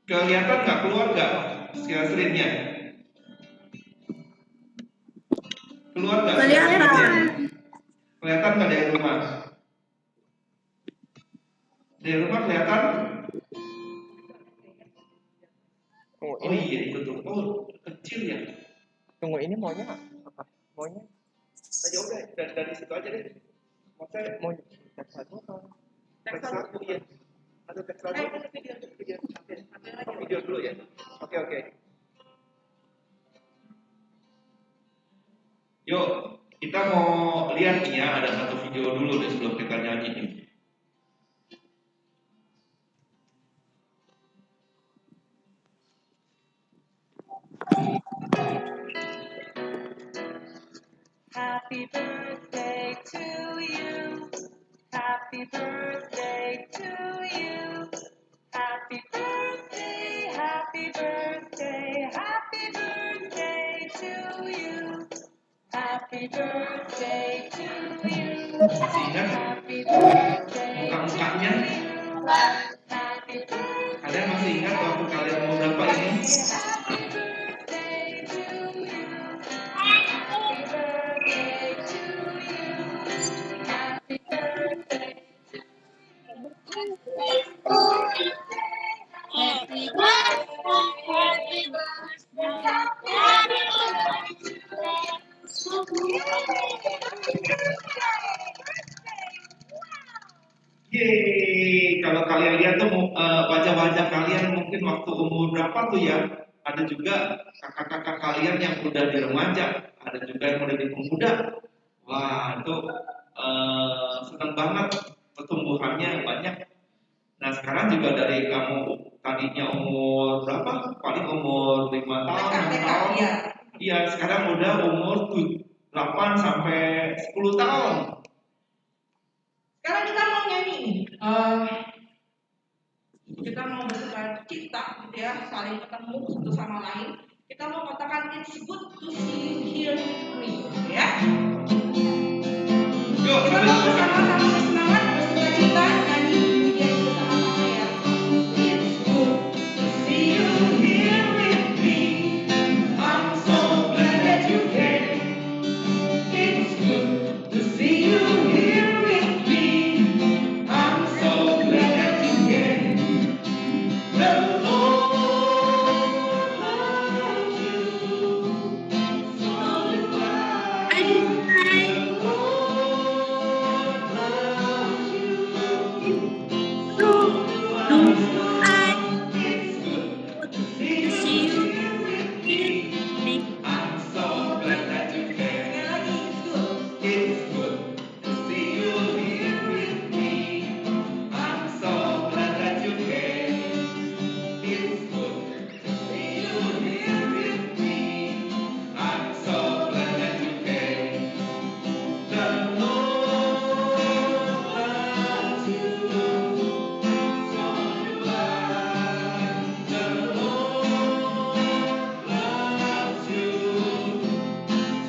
Kelihatan nggak keluar nggak screen-nya? Keluar nggak screen-nya? Kelihatan nggak dari rumah? Dari rumah kelihatan? Tunggu, Oh iya itu tuh. Oh kecil ya. Tunggu, ini maunya apa? Maunya? Ya udah dari situ aja deh. Maksudnya Mau teks satu atau? teks satu ya. Ada teks satu. Video dulu ya. Oke. Yuk, kita mau lihat nih ya, ada satu video dulu nih sebelum kita nyanyi nih. Happy birthday to you. Happy birthday to you. Happy birthday, happy birthday, happy birthday to you. Happy birthday to you. Masih ingat Happy birthday to muka-mukanya? you. Happy birthday. Kalian masih ingat waktu kalian umur berapa ini? Happy birthday to you. Happy birthday to you. Happy birthday. Happy Yeay, kalau kalian lihat tuh wajah-wajah kalian mungkin waktu umur berapa tuh ya? Ada juga kakak-kakak kalian yang udah di remaja, ada juga yang udah di pemuda. Wah, itu senang banget pertumbuhannya banyak. Nah, sekarang juga dari kamu tadinya umur berapa? Paling umur 5 tahun, 6 tahun. Iya, sekarang udah umur 8 sampai 10 tahun. Sekarang kita mau nyanyi nih. Kita mau bersuka cita gitu ya, saling ketemu satu sama lain. Kita mau katakan it's good to see you here with me, ya. Yuk, Kita mau bersama-sama bersemangat, bersuka cita, nyanyi pujian bersama-sama ya. It's good to see you here with me. I'm so glad that you came. It's good to see you here with me. I'm so glad that you came. The Lord loves you, so do I. The Lord loves you, so do I. It's good to see you here with me. I'm so glad that you came. It's good to see you here with me. I'm so glad that you came. It's good to see you here with me. I'm so glad that you came. The Lord loves you, so do I. The Lord loves you,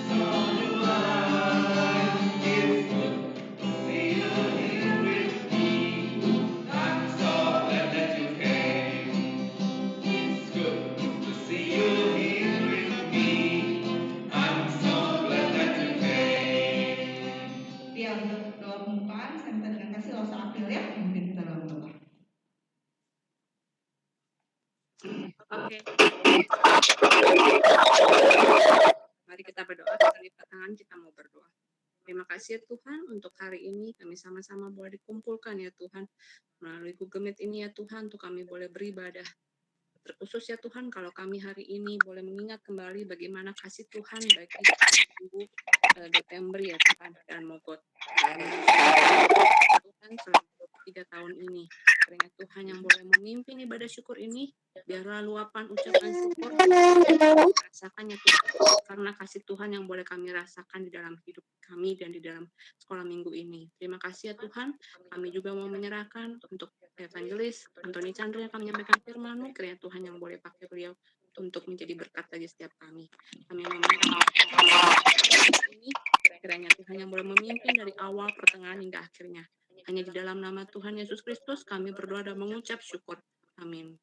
so do I. It's good to see you here with me. I'm so glad that you came. It's good to see you here with me. I'm so glad that you came. Ya, untuk doa pembukaan saya minta dengan kasih Rosa April ya, mungkin kita dalam doa. Oke. Mari kita berdoa, kita lipat tangan, kita mau berdoa. Terima kasih ya Tuhan untuk hari ini kami sama-sama boleh dikumpulkan ya Tuhan melalui Google Meet ini ya Tuhan untuk kami boleh beribadah. Terkhusus ya Tuhan kalau kami hari ini boleh mengingat kembali bagaimana kasih Tuhan bagi minggu Desember ya Tuhan dan mogot Tuhan selama 23 tahun ini. Kiranya Tuhan yang boleh memimpin ibadah syukur ini, biarlah luapan ucapan syukur rasakannya Tuhan, karena kasih Tuhan yang boleh kami rasakan di dalam hidup kami dan di dalam sekolah minggu ini. Terima kasih ya Tuhan, kami juga mau menyerahkan untuk Evangelis Antoni Chandra yang kami menyampaikan firman-Mu, kiranya Tuhan yang boleh pakai beliau untuk menjadi berkat bagi setiap kami. Kami meminta ini, kiranya Tuhan yang boleh memimpin dari awal, pertengahan hingga akhirnya. Hanya di dalam nama Tuhan Yesus Kristus kami berdoa dan mengucap syukur. Amin.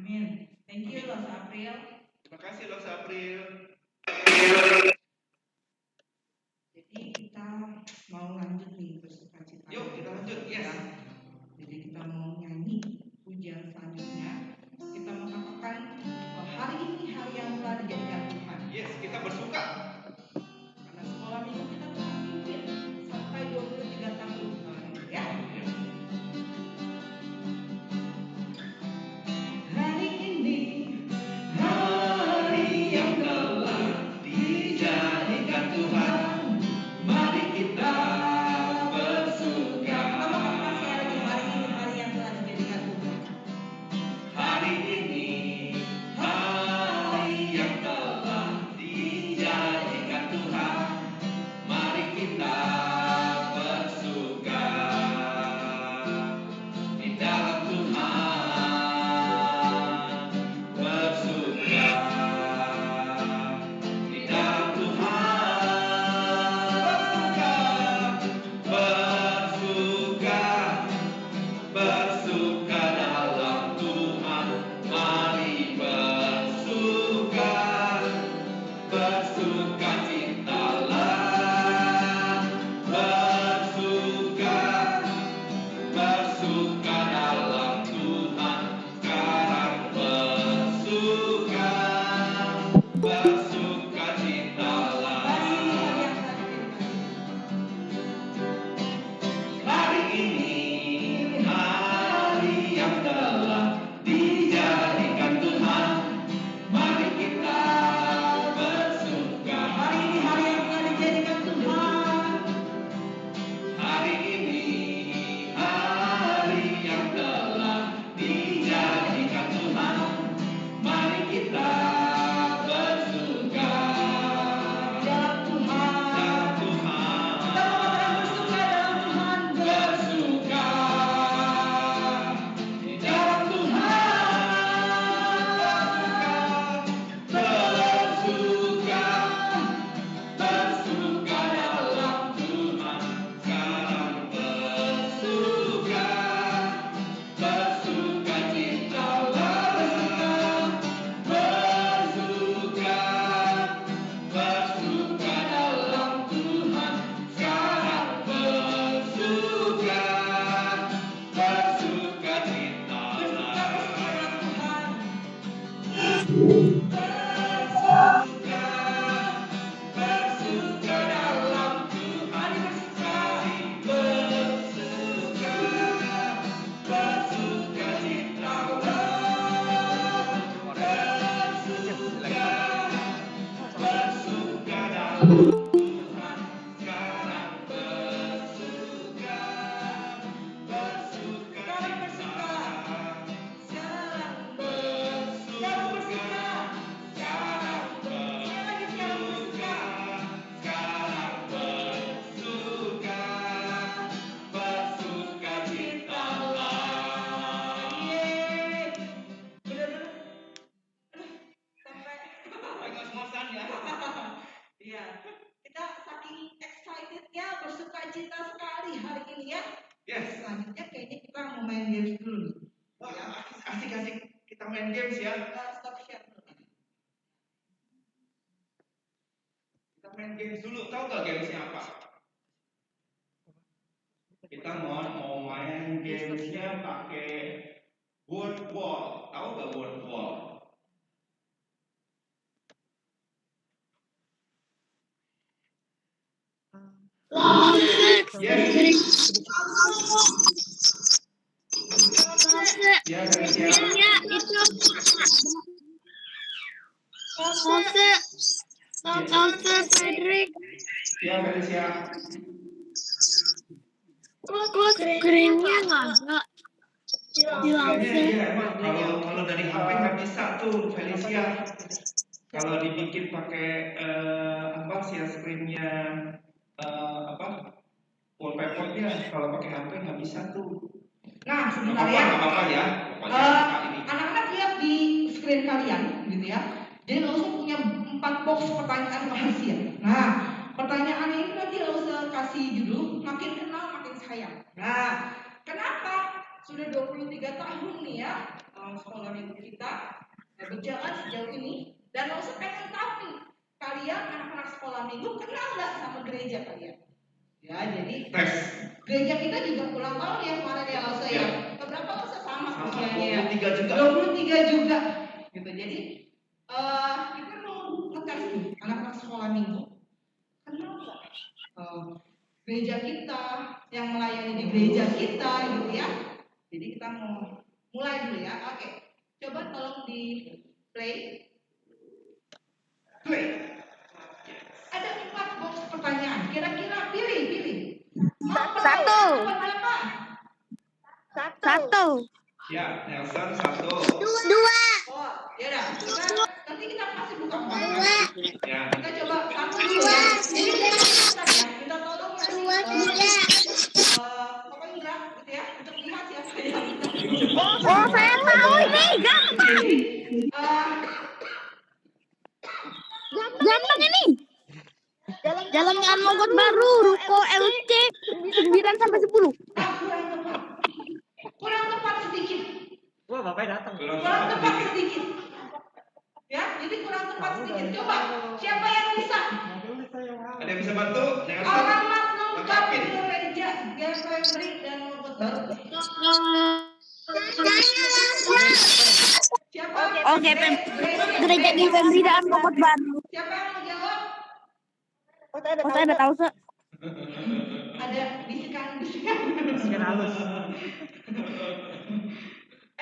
Amin. Thank you Los April. Terima kasih Los April. Jadi kita mau lanjut nih bersukacita. Yuk kita lanjut, yes. Jadi kita mau nyanyi pujian selanjutnya. Kita mengatakan bahwa hari ini hari yang telah dijadikan Tuhan. Yes, kita bersuka. Karena sekolah minggu kita telah pimpin sampai 23 tahun. Ya. Hari ini hari yang telah dijadikan Tuhan. Mari kita bersuka. Kita sekali lagi hari ini hari yang telah dijadikan Tuhan. Hari ini hari yang telah dijadikan Tuhan. Mari kita bersuka di dalam Tuhan. Bersuka di dalam Tuhan. Bersuka, bersuka dalam Tuhan. Mari bersuka, bersukacitalah. Bersuka, bersuka dalam Tuhan. Sekarang bersuka, bersukacitalah. Hari ini hari yang telah dijadikan Tuhan. Mari kita bersuka. Hari ini hari yang telah dijadikan Tuhan. Hari ini hari yang telah dijadikan Tuhan. Mari kita bersuka dalam Tuhan. Dalam Tuhan. Kita mengatakan bersuka dalam Tuhan. Bersuka di dalam Tuhan. Bersuka, bersuka dalam Tuhan. Sekarang bersuka, bersukacitalah. Bersuka, bersuka dalam Tuhan. Sekarang bersuka, bersukacitalah. Bersuka, bersuka dalam Tuhan. Bersuka, bersukacitalah. Bersuka, bersuka dalam Tuhan. Sekarang bersuka, bersukacitalah. Sekarang bersuka, sekarang bersuka, sekarang bersuka, bersukacitalah. Bener-bener sampai ngos-ngosan ya. Iya, kita saking excitednya bersukacita sekali hari ini ya. Yes. Selanjutnya kayaknya kita mau main games dulu nih. Wah, asik-asik kita main games ya. Stop share dulu. Kita main games dulu. Tahu nggak gamesnya apa? Kita mau main gamesnya pakai word wall. Tahu nggak word wall? Yes. Ya, Felicia. Ya, itu. Tante Frederick. Ya, Felicia. Kok screen-nya nggak ada? Iya, emang kalau dari HP nggak bisa tuh, Felicia. Kalau dibikin pakai share screen-nya wallpaper-nya, kalau pakai HP nggak bisa tuh. Nah, sebentar Nggak ya. apa-apa ya. Pokoknya ini. Anak-anak lihat di screen kalian, gitu ya. Jadi nggak usah punya 4 box pertanyaan rahasia. Nah, pertanyaannya ini nanti nggak usah kasih judul, makin kenal makin sayang. Nah, kenapa? Sudah 23 tahun nih ya sekolah minggu kita kita berjalan sejauh ini, dan Lausa pengen tahu nih, kalian anak-anak sekolah minggu kenal nggak sama gereja kalian? Ya, jadi Tes. gereja kita juga ulang tahun ya kemarin ya Lausa ya. Keberapa Lausa sama usianya? 23 juga. 23 juga. Gitu. Jadi kita mau ngetes nih anak-anak sekolah minggu. Kenal nggak gereja kita, yang melayani di gereja kita gitu ya. Jadi kita mau mulai dulu ya. Oke. Coba tolong di play. Ada 4 box pertanyaan. Kira-kira pilih. Mau Satu. berapa? Satu. Ya, Nelson 1. Dua. Oh, ya udah. Nanti kita kasih buka box. Ya. Kita coba satu dulu ya. Jadi kita ya. Minta tolong Pokoknya Indra gitu ya untuk lihat siapa yang Oh, saya tahu ini gampang. Gampang ini. Jalan Mogot Baru, Ruko LC 9 sampai 10. kurang tepat sedikit. Wah, bapaknya datang. Kurang Kurang tepat tepat sedikit. sedikit. Ya, jadi kurang tepat sedikit. Coba siapa yang bisa? Ada yang bisa bantu? Nelson. Alamat lengkap Lengkapin. gereja Gefrey dan Mogot Baru. Siapa? Oke, Gereja di Pembri dan Mogot Baru. Siapa yang mau jawab? Oh, saya udah tahu, Sek. Ada bisikan. Sekian halus.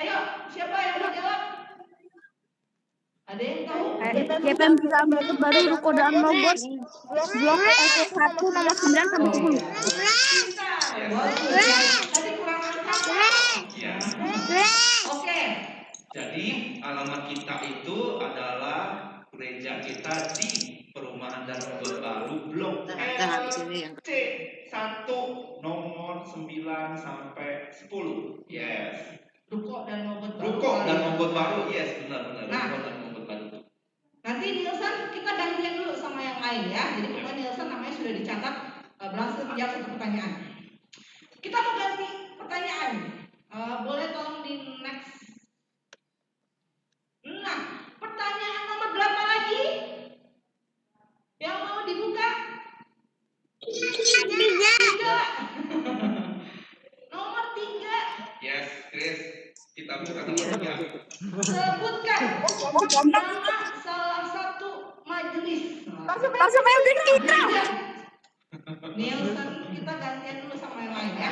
Ayo, siapa yang mau jawab? Ada yang tahu? GPM bisa Mogot Baru, Ruko dan Mogot, Blok LC 1 nomor 9 sampai 10. Tadi kurang angka. Ya. Oke. Jadi alamat kita itu adalah gereja kita di Perumahan dan Mogot Baru Blok LC 1 nomor 9 sampai 10. Yes. Ruko dan Mogot Baru. Ruko dan Mogot Baru. Yes, benar. Nah. Ruko dan Mogot Baru. Nanti Nielsen kita gantian dulu sama yang lain ya. Jadi pokoknya Nielsen namanya sudah dicatat, berhasil menjawab 1 pertanyaan. Kita mau ganti pertanyaan. Boleh tolong di next. Nah, pertanyaan nomor berapa lagi? Yang mau dibuka? 3. Nomor 3. Yes, Chris. Kita buka nomor 3. Sebutkan nama salah satu majelis. Langsung main di kita. Nielsen kita gantian dulu sama yang lain ya.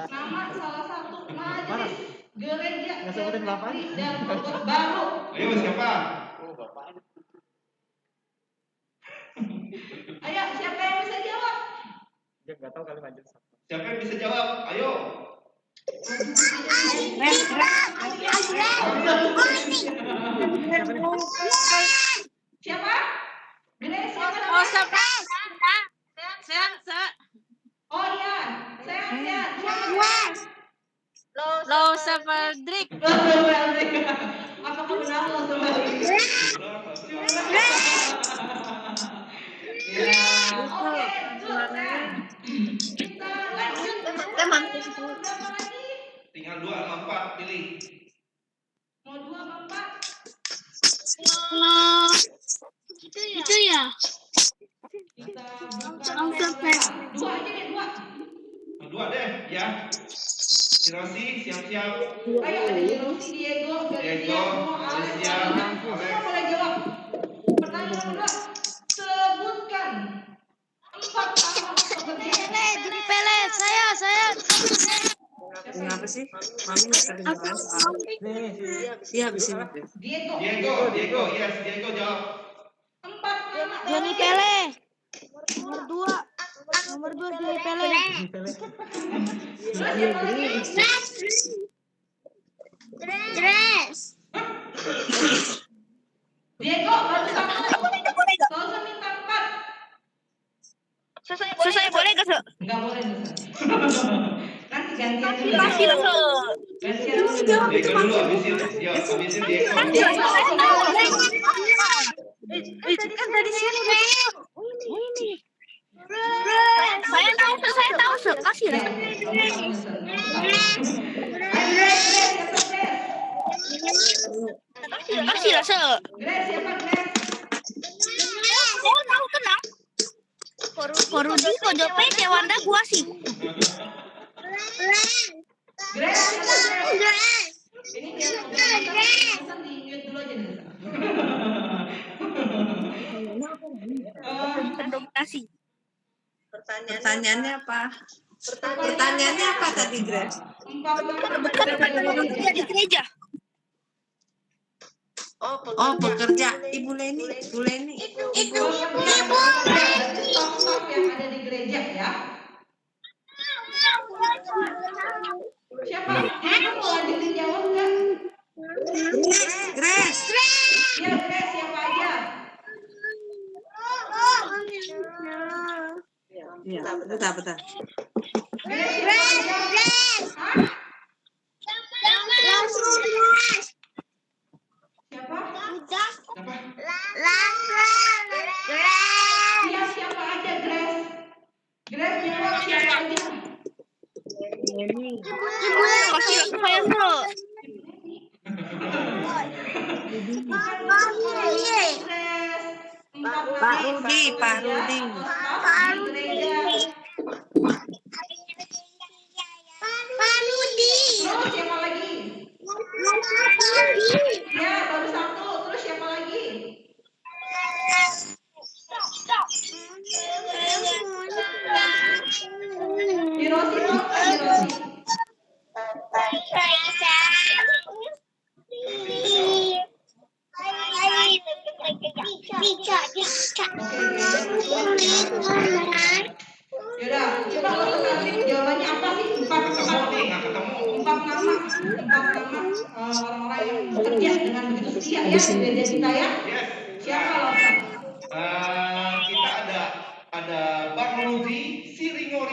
Nama salah satu majelis gereja Gefrey dan Mogot Baru. Ayo siapa? Ayo, siapa yang bisa jawab? Dia nggak tahu kali majelis apa. Siapa yang bisa jawab? Ayo. Siapa? Grace, siapa Oh, namanya? Sean. Oh iya, sehat. Siapa? Lo Savaldrik. Apakah benar lo Savaldrik? Ya, oke, good. Kita lanjut. Emang. Berapa lagi? Tinggal 2 sama 4, pilih. Mau 2 sama 4? Itu ya. Kita buka Langsung nomor berapa? 2 aja deh, 2. 2 deh, ya. Hiroshi, siap-siap. Ayo ada Hiroshi, Diego, Diego, Alicia, Alex. semua boleh jawab. Pertanyaan kedua, sebutkan 4 nama pekerja. Pele, saya. Kenapa sih? Mami nggak kedengeran soal. Iya, habis ini. Diego, Yes, Diego jawab. 4 nama. Johnny Pele. Nomor 2. Nomor 2 Johnny Pele. Siapa lagi? Dress. Diego, baru 1. Langsung minta 4. Selesai boleh gak, Sok? Enggak boleh, Nusa. Nanti gantian dulu. Kasih lah, Sok. Gantian dulu. Diego dulu, habisin Diego. Kan tadi ini. Saya tahu, Sok. Kasih lah. Andre, Kasih lah, Se. Grace, siapa Grace? Oh, tahu tenang. Korudi, Kojope, Dewanda, Buasi. Grace, siapa Grace? Ini dia Nathan di mute dulu aja nih. Pendominasi. Pertanyaannya apa? Pertanyaannya apa tadi, Grace? Empat Bekerja di gereja. Oh, pekerja. Ibu Leni. Ibu staf yang ada di gereja ya. Siapa? Kamu mau lanjutin jawab nggak? Grace. Ya Grace, siapa aja? Ya, bentar. Grace, siapa aja? Hah? Siapa? Iya, siapa aja Grace? Grace jawab siapa aja? Kasih lah saya, Se. Pak Rudi. Terus siapa lagi? Ya, baru satu. Terus siapa lagi? Hiroshi dong, Hiroshi. Yaudah, coba lo tebak jawabannya apa sih? Empat nama orang-orang yang bekerja dengan begitu setia ya di gereja kita ya. Siapa lo? Kita ada Bang Rudi, si Ringo,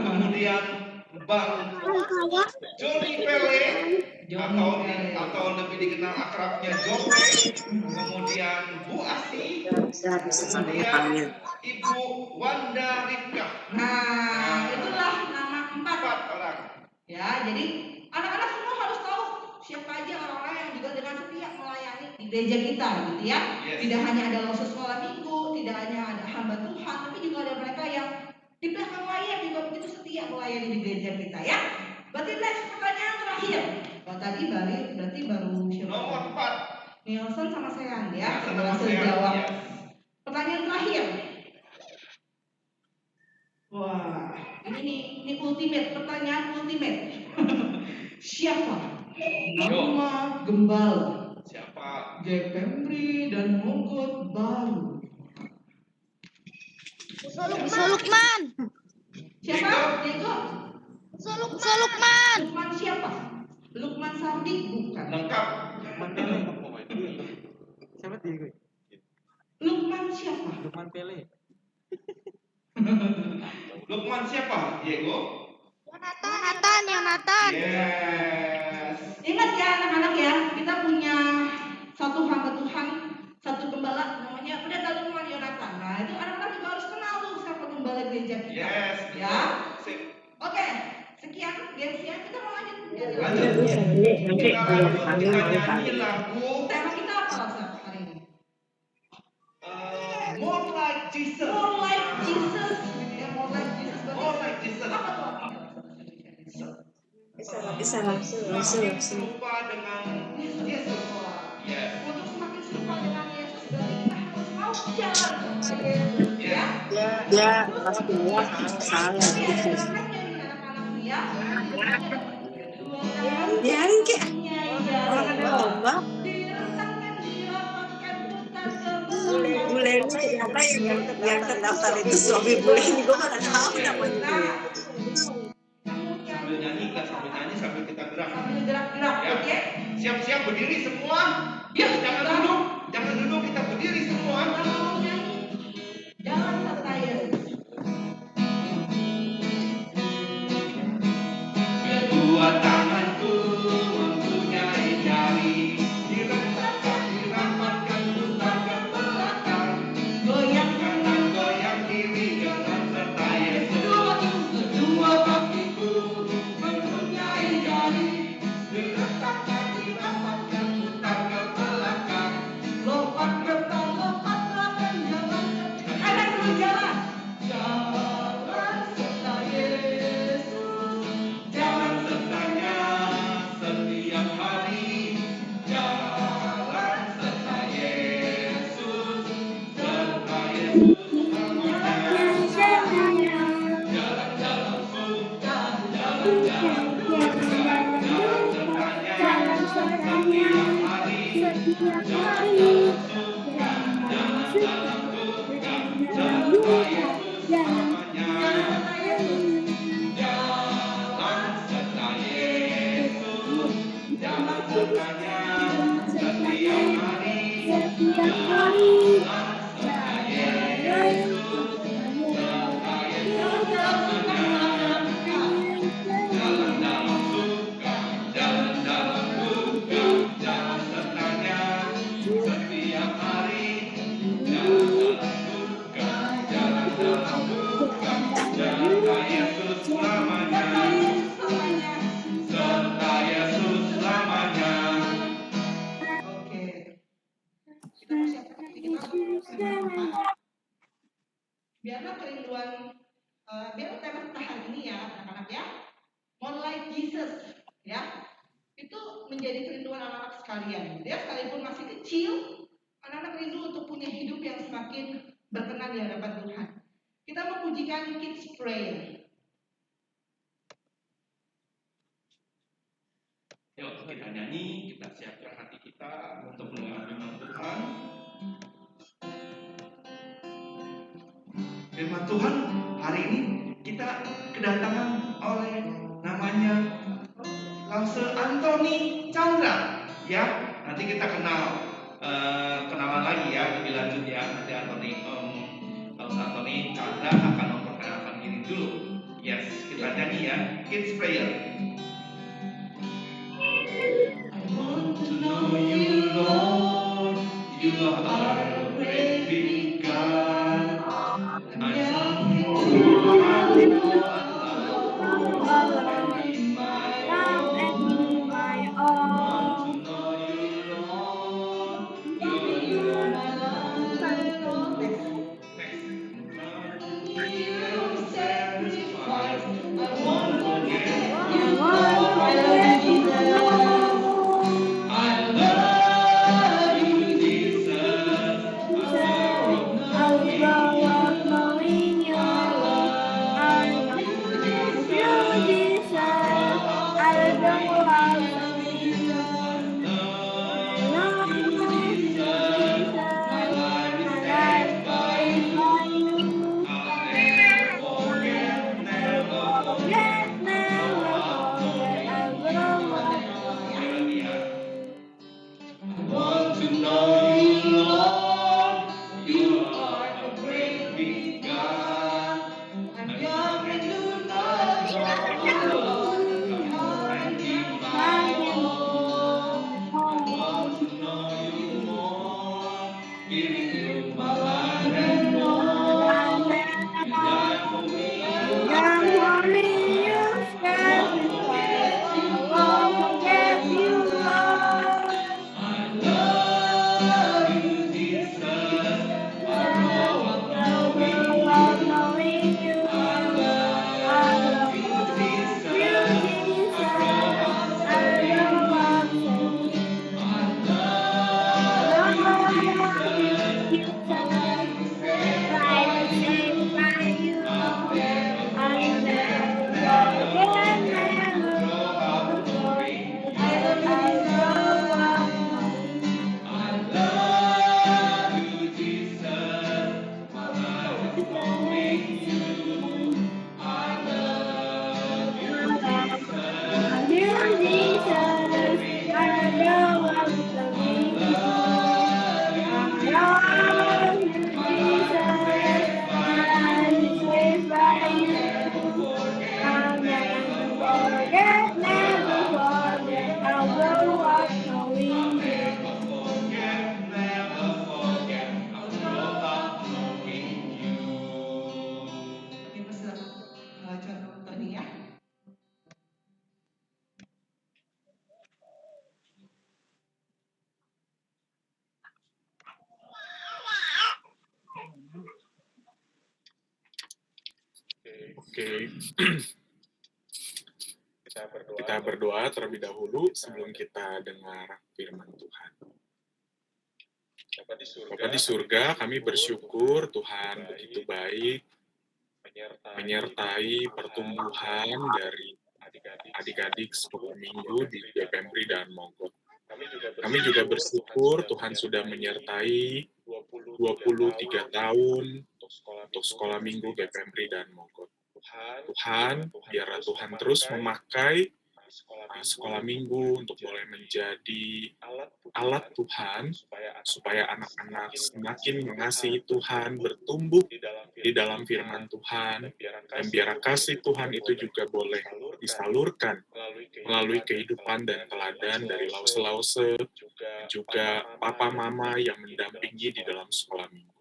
kemudian Bang Joni Pele, atau lebih dikenal akrabnya Jope, kemudian Bu Asi, kemudian Ibu Wanda Ripka. Nah, itulah nama empat. 4 orang. Ya, jadi anak-anak semua harus tahu siapa aja orang-orang yang juga dengan setia melayani di gereja kita, gitu ya. Yes. Tidak hanya ada khusus sekolah minggu, tidak hanya ada hamba Tuhan, tapi juga ada mereka yang di belakang layar juga begitu setia melayani di gereja kita, ya. Berarti next pertanyaan terakhir. Tadi berarti baru siapa? Nomor 4. Nielsen sama Sean ya, Nielsen sama berhasil Sean, jawab. yes. Pertanyaan terakhir. Wah, ini ultimate, pertanyaan ultimate. Siapa nama gembala Siapa? Jack Pembri dan Mogot baru? Lukman. Siapa? Diego? Lukman. Lukman siapa? Lukman Sardi bukan. Lengkap. Siapa Diego? Lukman siapa? Lukman Pele. Lukman siapa? Diego? Yonatan. Yes. Ingat ya anak-anak ya, kita punya satu hamba Tuhan, satu gembala namanya Pendeta Lukman Yonatan. Nah itu anak-anak juga harus kenal tuh siapa gembala gereja kita. Yes. Ya. Sip. Oke, sekian Gensian, kita mau lanjut. Lanjut. Kita nyanyi lagu Tema kita apa hari ini? More Like Jesus. More like Jesus. Ya, more like Jesus. More Like Jesus. Apa tuh artinya? Bisa langsung. Serupa dengan Yesus. Yes. Untuk semakin serupa dengan Yesus berarti kita harus mau jalan sama Yesus. Ya. Ya, pasti ya. Salah. Oke, silakan nyanyi anak-anak ya. Kedua tangan Biarin Ki. punya Orang ada lomba. direntangkan, dirapatkan, putar ke belakang. Bu Leni ternyata yang terdaftar itu suami Bu Leni. Gue mana tahu namanya. Nah, Sambil nyanyi sambil kita gerak. sambil gerak-gerak, Ya. oke? Siap-siap berdiri semua. Yuk, Jangan duduk, kita berdiri semua. Kita mau nyanyi. Jalan serta Yesus. Kedua tanganku mempunyai jari, direntangkan, dirapatkan, putar ke belakang, Goyang kanan goyang kiri, jalan serta Yesus. kedua Kakiku mempunyai jari, direntangkan, dirapatkan, setiap hari. Jangan dalam suka, jangan dalam duka, jangan Jalan serta Yesus, jalan sertanya setiap hari. setiap hari. Serta Yesus, serta Yesus selamanya. Jalan dalam suka, jalan dalam duka, jalan sertanya setiap hari. Jalan dalam suka, jalan dalam duka, serta Yesus selamanya. Serta Yesus selamanya. Oke. Kita persiapkan diri kita untuk firman Tuhan. Biarlah kerinduan, biarlah tema kita hari ini ya anak-anak ya. More like Jesus ya. Itu menjadi kerinduan anak-anak sekalian. Dia sekalipun masih kecil, anak-anak rindu untuk punya hidup yang semakin berkenan di hadapan Tuhan. Kita memujikan Kids Prayer. Yuk kita nyanyi, kita siapkan hati kita untuk mendengar firman Tuhan. Firman Tuhan hari ini kita kedatangan oleh namanya Lause Antoni Chandra. Ya, nanti kita kenalan lagi ya lebih lanjut ya. Nanti Lause Antoni Chandra akan memperkenalkan diri dulu. Yes, kita nyanyi ya, Kids Prayer. I want to know you, Lord. You are a great big God. I long to love you, in my own. Want to know you, Lord. You are my love. You sacrifice. I won't forget you, Lord. I love you, Jesus. I love knowing you. I love you, Jesus. I love knowing you. I love you, Jesus. My life is saved by you. I'll never forget, never forget. I will love you. I want to know you, Lord. You are a great big God. I'm coming to know you, Lord. Come and be my own. I want to know you more. Giving you my life and more. You died for me. You sacrificed. I won't forget you, Lord. I love you, Jesus. I love knowing you. I love you, Jesus. I love you, Jesus. I'll never forget, never forget. I love you, Jesus. My life is knowing you. I love you, Jesus. I love you, Jesus. My life is saved by you. I'll never forget, never forget. I will walk knowing you. Oke, persilakan John Tony ya. Oke. Kita berdoa terlebih dahulu sebelum kita dengar firman Tuhan. Bapa di surga, kami bersyukur Tuhan begitu baik menyertai pertumbuhan dari adik-adik sepupu minggu di GPMPRI dan Mogot. Kami juga bersyukur Tuhan sudah menyertai 23 tahun untuk sekolah minggu GPMRI dan Mogot. Tuhan, biarlah Tuhan terus memakai sekolah minggu untuk boleh menjadi alat Tuhan supaya anak-anak semakin mengasihi Tuhan, bertumbuh di dalam firman Tuhan, dan biar kasih Tuhan itu juga boleh disalurkan melalui kehidupan dan teladan dari lause-lause, juga papa mama yang mendampingi di dalam sekolah minggu.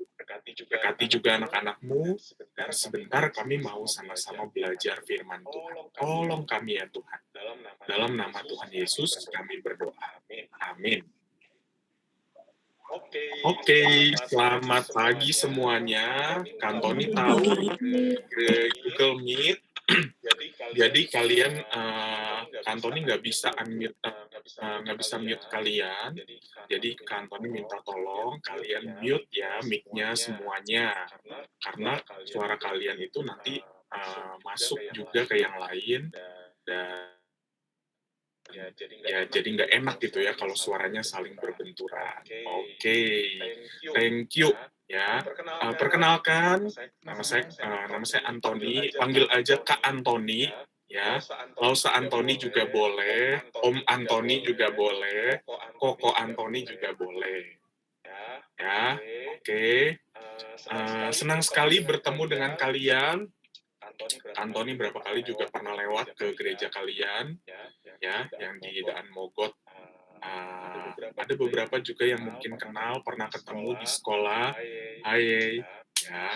Berkati juga anak-anakmu, dan sebentar kami mau sama-sama belajar firman Tuhan. Tolong kami ya Tuhan. Dalam nama Tuhan Yesus kami berdoa. Amin. Oke, selamat pagi semuanya. Kantoni tahu Google Meet. Jadi kalian, Kantoni nggak bisa unmute, nggak bisa mute kalian. Jadi Kantoni minta tolong kalian mute ya mic-nya semuanya, karena suara kalian itu nanti masuk juga ke yang lain, dan ya jadi nggak enak gitu ya kalau suaranya saling berbenturan. Oke, thank you ya. Perkenalkan, nama saya Antoni, panggil aja Kak Antoni ya. Lausa Antoni juga boleh, Om Antoni juga boleh, Koko Antoni juga boleh. Ya, oke. Senang sekali bertemu dengan kalian. Antoni berapa kali juga pernah lewat ke gereja kalian, ya, yang di Daan Mogot. Ada beberapa juga yang mungkin kenal, pernah ketemu di sekolah. Hai, ya.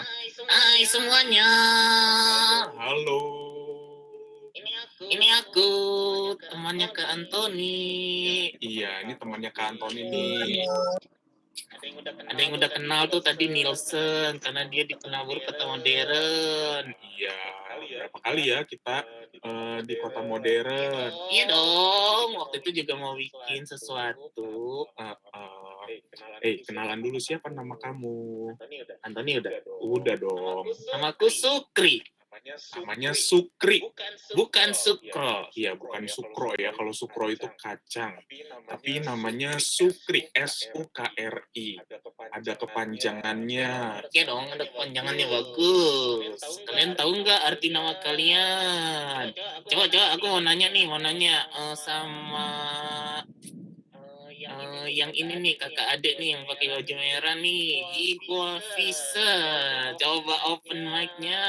Hai semuanya. Halo. Ini aku temannya Kak Antoni. Iya, ini temannya Kak Antoni nih. Ada yang udah kenal tuh tadi Nielsen karena dia di Penabur Kota Modern. Iya, berapa kali ya kita di Kota Modern. Iya dong, waktu itu juga mau bikin sesuatu. Kenalan dulu, siapa nama kamu? Antoni udah. Udah dong. Namaku Sukri. Namanya Sukri. Bukan Sukro. Iya, bukan Sukro ya. Kalau Sukro itu kacang. Tapi namanya Sukri, S-U-K-R-I. Ada kepanjangannya. Iya dong, ada kepanjangannya bagus. Kalian tahu nggak arti nama kalian? Coba aku mau nanya sama yang ini nih, kakak adik nih yang pakai baju merah nih. Ihwa Visa. Coba open mic-nya.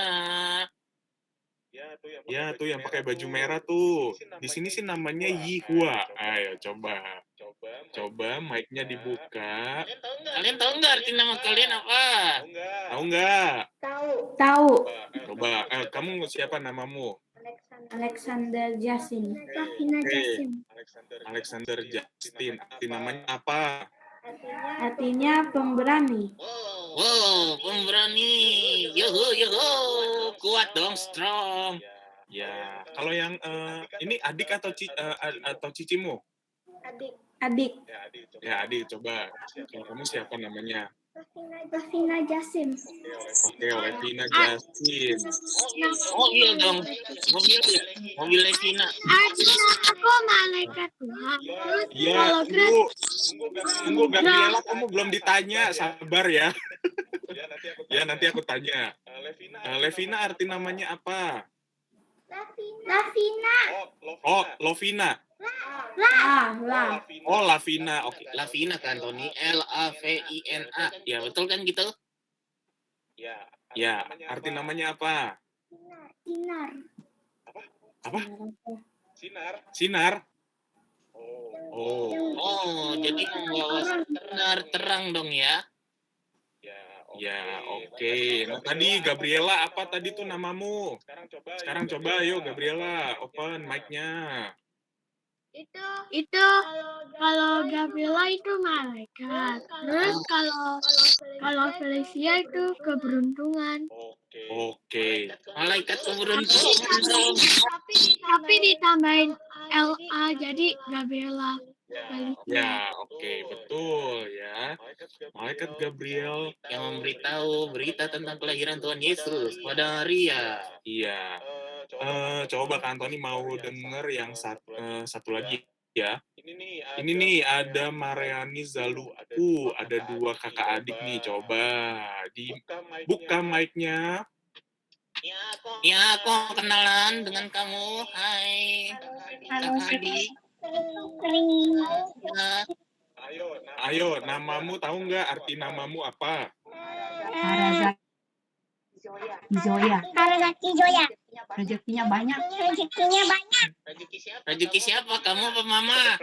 Ya, tuh yang pakai baju merah tuh. Di sini sih namanya Yihua. Ayo, coba. Coba mic-nya dibuka. Kalian tahu nggak arti nama kalian apa? Tahu nggak? Tahu. Coba, kamu siapa namamu? Alexander Jasin. Lavina Jasin. Alexander Justin. Arti namanya apa? Artinya pemberani. Wow, pemberani. Yoho. Kuat dong, strong. Ya, kalau yang ini adik atau cicimu? Adik. Ya, adik, coba. Kalau kamu siapa namanya? Lavina Jasin. Oke, Lavina Justin. Mobil dong. Mobil Levina. Aku malaikat Tuhan. Iya, tunggu Gabriela, kamu belum ditanya, sabar ya. Ya, nanti aku tanya. Levina arti namanya apa? Lavina. Oh, Lovina. Lah. Oh, Lavina. Oke. Lavina kan, Tony. Lavina. Ya, betul kan gitu? Ya, arti namanya apa? Sinar. Apa? Sinar. Oh, jadi membawa sinar terang dong ya? Ya, oke. Nah, tadi Gabriela, apa tadi tuh namamu? Sekarang coba, yuk Gabriela, open mic-nya. Itu kalau Gabriela itu malaikat. Terus kalau Felicia itu keberuntungan. Oke. Malaikat keberuntungan. Tapi ditambahin LA jadi Gabriela. Ya, oke, betul ya. Malaikat Gabriel Yang memberitahu berita tentang kelahiran Tuhan Yesus pada Maria. Iya. Coba Kak Antoni mau denger yang satu lagi. Ya. Ini nih ada Mariani Zaluku, ada 2 kakak adik nih. Coba dibuka mic-nya. Ya, aku kenalan dengan kamu. Hai, Kak Adi. Ya, Ayo, namamu tahu nggak arti namamu apa? Harazaki Zoya. Harazaki Zoya. Rezekinya banyak. Rezekinya banyak. rezeki siapa? Kamu apa Mama?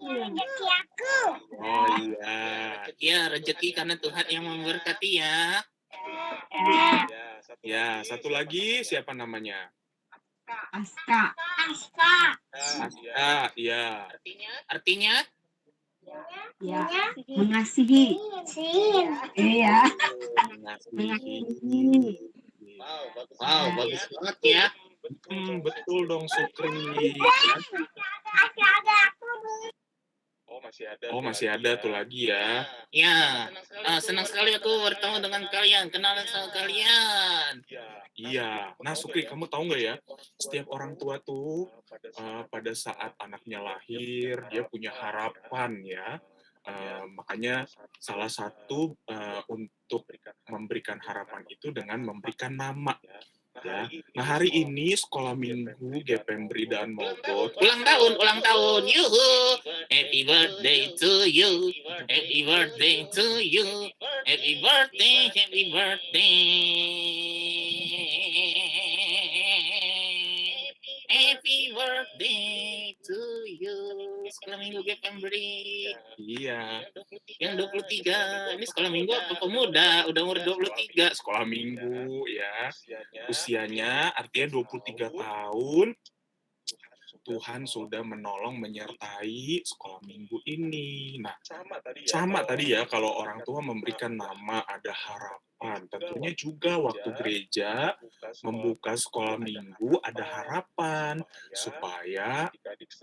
Rezeki aku. Oh iya. Ya, rezeki karena Tuhan yang memberkati ya. Ya, satu lagi siapa namanya? Aska. Aska. Aska, iya. Artinya? Ya. Mengasihi. Iya. Mengasihi. Wow, bagus banget ya. Betul dong, Sukri. Masih ada aku. Oh, masih ada tuh lagi ya. Ya, senang sekali aku bertemu dengan kalian, kenalan sama kalian. Iya. Nah, Sukri, kamu tahu nggak ya? Setiap orang tua tuh pada saat anaknya lahir, dia punya harapan ya. Makanya salah satu untuk memberikan harapan itu dengan memberikan nama. Ya. Nah, hari ini sekolah minggu Gepembri dan Mogot. Ulang tahun, yuhu. Happy birthday to you. Happy birthday to you. Happy birthday, happy birthday. Happy birthday to you. Sekolah minggu Gepembri. Iya. Yang 23. Ini sekolah minggu apa pemuda? Udah umur 23. Sekolah minggu ya. Usianya artinya 23 tahun. Tuhan sudah menolong menyertai sekolah minggu ini. Nah, sama tadi ya kalau orang tua memberikan nama ada harapan. Tentunya juga waktu gereja membuka sekolah minggu ada harapan supaya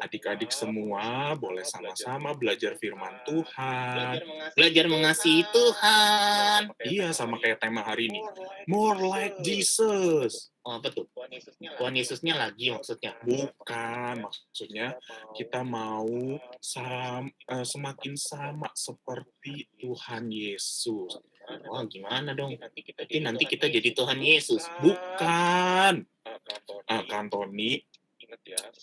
adik-adik semua boleh sama-sama belajar firman Tuhan. Belajar mengasihi Tuhan. Iya, sama kayak tema hari ini. More like Jesus. Oh, apa tuh? Tuhan Yesusnya lagi maksudnya? Bukan, maksudnya kita mau semakin sama seperti Tuhan Yesus. Wah, gimana dong? Nanti kita jadi Tuhan Yesus. Bukan. Kantoni,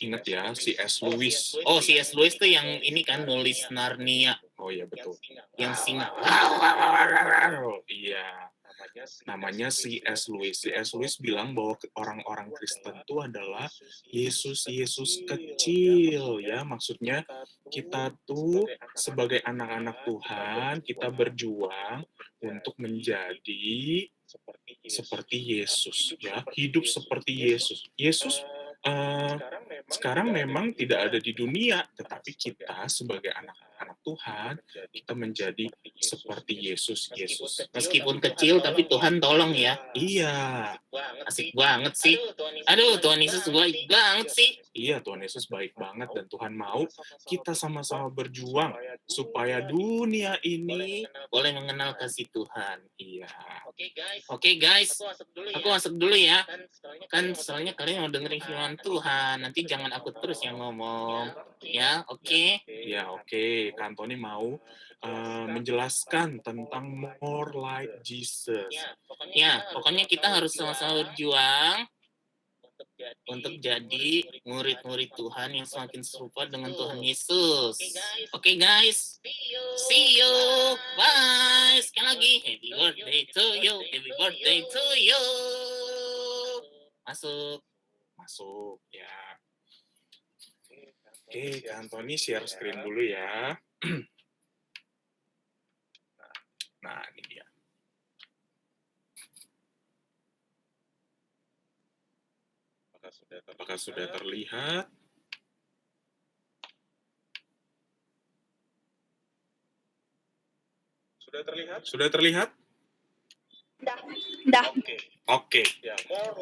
ingat ya, C.S. Lewis. Oh, C.S. Lewis tuh yang ini kan nulis Narnia. Oh iya, betul. Yang singa. Iya. Namanya C.S. Lewis. C.S. Lewis bilang bahwa orang-orang Kristen itu adalah Yesus kecil ya. Maksudnya kita tuh sebagai anak-anak Tuhan, kita berjuang untuk menjadi seperti Yesus ya. Hidup seperti Yesus. Yesus sekarang memang tidak ada di dunia, tetapi kita sebagai anak-anak Tuhan, kita menjadi seperti Yesus. Meskipun kecil, tapi Tuhan tolong ya. Iya. Asik banget sih. Aduh, Tuhan Yesus baik banget sih. Iya, Tuhan Yesus baik banget dan Tuhan mau kita sama-sama berjuang supaya dunia ini boleh mengenal kasih Tuhan. Iya. Oke guys, aku masuk dulu ya. Kan soalnya kalian mau dengerin firman Tuhan. Nanti jangan aku terus yang ngomong. Ya, oke? Ya, oke. Kantoni mau menjelaskan tentang more like Jesus. Ya, pokoknya kita harus sama-sama berjuang untuk jadi murid-murid Tuhan yang semakin serupa dengan Tuhan Yesus. Oke guys, see you, bye. Sekali lagi, happy birthday to you, happy birthday to you. Masuk ya. Oke, Kantoni share screen dulu ya. Nah, ini dia. Apakah sudah terlihat? Sudah terlihat? Dah. Oke.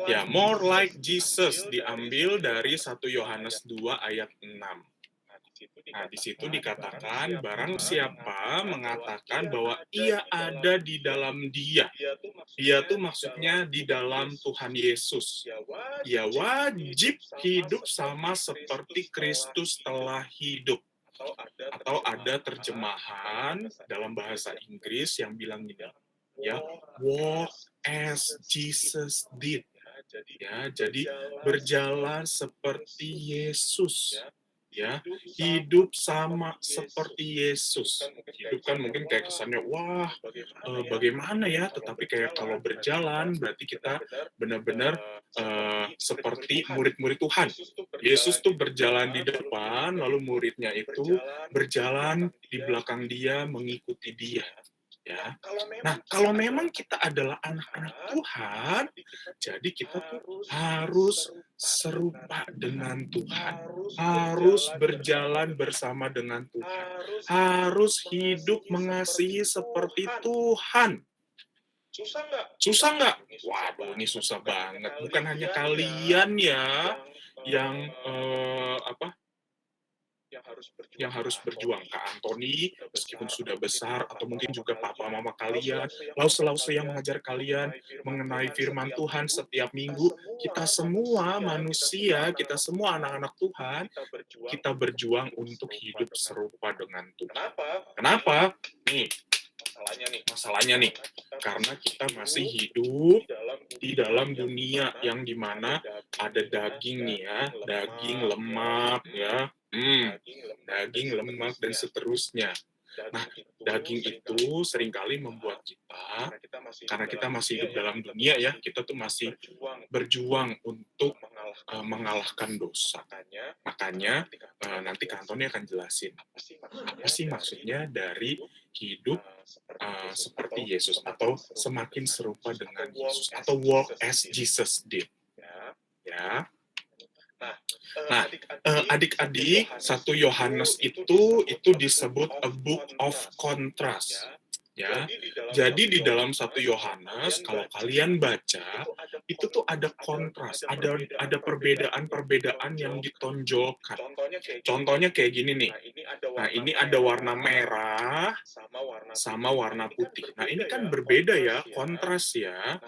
Ya, more like Jesus diambil dari 1 Yohanes 2 ayat 6. Nah, di situ dikatakan barang siapa mengatakan bahwa ia ada di dalam dia. Dia tuh maksudnya di dalam Tuhan Yesus. Ia wajib hidup sama seperti Kristus telah hidup. Atau ada terjemahan dalam bahasa Inggris yang bilang gini, ya, walk as Jesus did. Ya, jadi berjalan seperti Yesus. Ya, hidup sama seperti Yesus. Hidup kan mungkin kayak kesannya, wah, bagaimana ya? Tetapi kayak kalau berjalan, berarti kita benar-benar seperti murid-murid Tuhan. Yesus tuh berjalan di depan, lalu muridnya itu berjalan di belakang dia, mengikuti dia. Ya. Nah, kalau memang kita adalah anak-anak Tuhan, jadi kita tuh harus serupa dengan Tuhan, harus berjalan bersama dengan Tuhan, harus hidup mengasihi seperti Tuhan. Susah nggak? Waduh, ini susah banget. Bukan hanya kalian ya yang yang harus berjuang. Kak Antoni, meskipun sudah besar, atau mungkin juga papa mama kalian, lause-lause yang mengajar kalian mengenai firman Tuhan setiap minggu, kita semua manusia, kita semua anak-anak Tuhan, kita berjuang untuk hidup serupa dengan Tuhan. Kenapa? Nih, masalahnya nih, karena kita masih hidup di dalam dunia yang dimana ada daging nih ya, daging, lemak ya, daging, lemak, dan seterusnya. Nah, daging itu seringkali membuat kita, karena kita masih hidup dalam dunia ya, kita tuh masih berjuang untuk mengalahkan dosa. Makanya nanti Kak Antoni akan jelasin apa sih maksudnya dari hidup seperti Yesus atau semakin serupa dengan Yesus atau walk as Jesus did. Ya. Nah, adik-adik, 1 Yohanes itu disebut a book of contrast. Ya, jadi di dalam 1 Yohanes, kalau kalian baca, itu tuh ada kontras, ada perbedaan-perbedaan yang ditonjolkan. Contohnya kayak gini nih. Nah, ini ada warna merah sama warna putih. Nah, ini kan berbeda ya, kontras ya.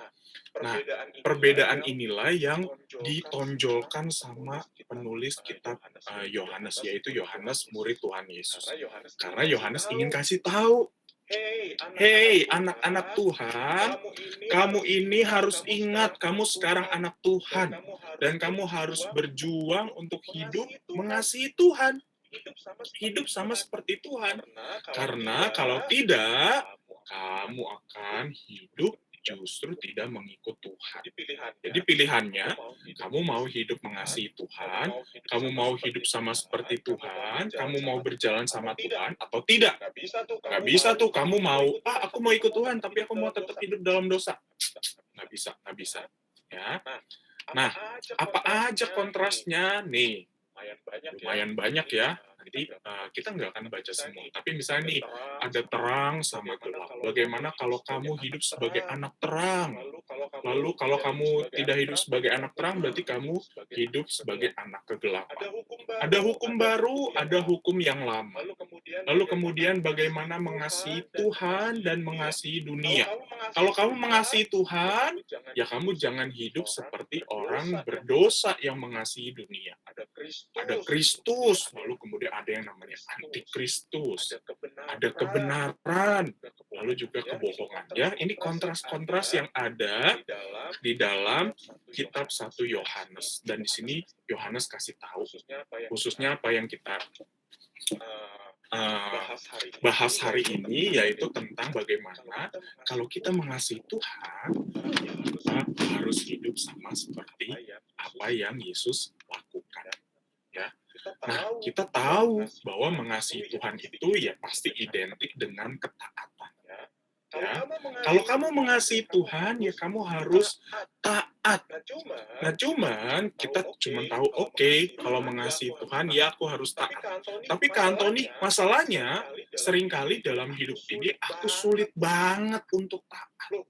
Nah, perbedaan inilah yang ditonjolkan sama penulis kitab Yohanes, yaitu Yohanes murid Tuhan Yesus. Karena Yohanes ingin kasih tahu, hei anak-anak Tuhan, kamu ini harus ingat, kamu sekarang anak Tuhan, dan kamu harus berjuang untuk hidup mengasihi Tuhan. Hidup sama seperti Tuhan. Karena kalau tidak, kamu akan hidup justru tidak mengikut Tuhan. Jadi pilihannya, kamu mau hidup mengasihi Tuhan, kamu mau hidup sama seperti Tuhan, kamu mau berjalan sama Tuhan, atau tidak. Nggak bisa tuh, kamu mau, aku mau ikut Tuhan, tapi aku mau tetap hidup dalam dosa. Nggak bisa. Ya. Nah, apa aja kontrasnya? Nih, lumayan banyak ya. Nanti kita nggak akan baca semua. Tapi misalnya nih, ada terang sama gelap. Bagaimana kalau kamu hidup sebagai anak terang? Lalu kalau kamu tidak hidup sebagai anak terang, berarti kamu hidup sebagai anak kegelapan. Ada hukum baru, ada hukum yang lama. Lalu kemudian bagaimana mengasihi Tuhan dan mengasihi dunia. Kalau kamu mengasihi Tuhan, ya kamu jangan hidup seperti orang berdosa yang mengasihi dunia. Ada Kristus, lalu kemudian ada yang namanya antikristus, ada kebenaran, lalu juga kebohongan. Ya, ini kontras-kontras yang ada di dalam kitab 1 Yohanes. Dan di sini Yohanes kasih tahu, khususnya apa yang kita bahas hari ini, yaitu tentang bagaimana kalau kita mengasihi Tuhan, kita harus hidup sama seperti apa yang Yesus lakukan. Ya. Nah, kita tahu bahwa mengasihi Tuhan itu ya pasti identik dengan ketaatan. Ya. Kalau kamu mengasihi Tuhan, ya kamu harus taat. Nah, cuman kita cuma tahu, oke, kalau mengasihi Tuhan, ya aku harus taat. Tapi Kak Antoni, masalahnya seringkali dalam hidup ini aku sulit banget untuk taat.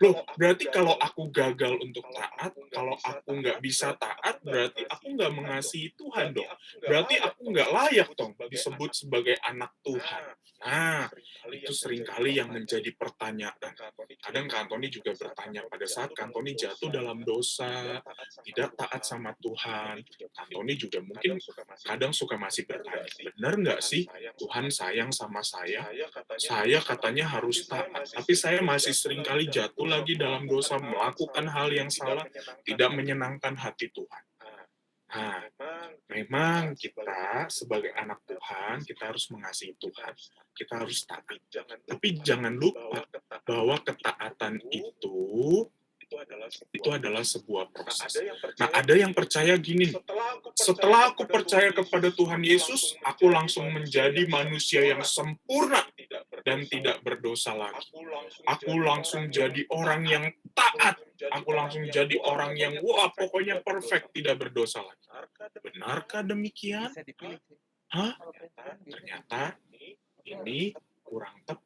Loh, berarti kalau aku gagal untuk taat, kalau aku nggak bisa taat, berarti aku nggak mengasihi Tuhan dong. Berarti aku nggak layak dong disebut sebagai anak Tuhan. Nah, itu seringkali yang menjadi pertanyaan. Kadang Kantoni juga bertanya pada saat Kantoni jatuh dalam dosa, tidak taat sama Tuhan. Kantoni juga mungkin kadang suka masih bertanya, benar nggak sih Tuhan sayang sama saya? Saya katanya harus taat, tapi saya masih seringkali jatuh lagi dalam dosa, melakukan hal yang salah, tidak menyenangkan hati Tuhan. Nah, memang kita sebagai anak Tuhan, kita harus mengasihi Tuhan. Kita harus taat. Tapi jangan lupa bahwa ketaatan itu adalah sebuah proses. Nah, ada yang percaya gini, setelah aku percaya kepada Tuhan Yesus, aku langsung menjadi manusia yang sempurna dan tidak berdosa lagi. Aku langsung jadi orang yang taat. Aku langsung jadi orang yang, wah, pokoknya perfect, tidak berdosa lagi. Benarkah demikian? Hah? Ternyata ini kurang tepat.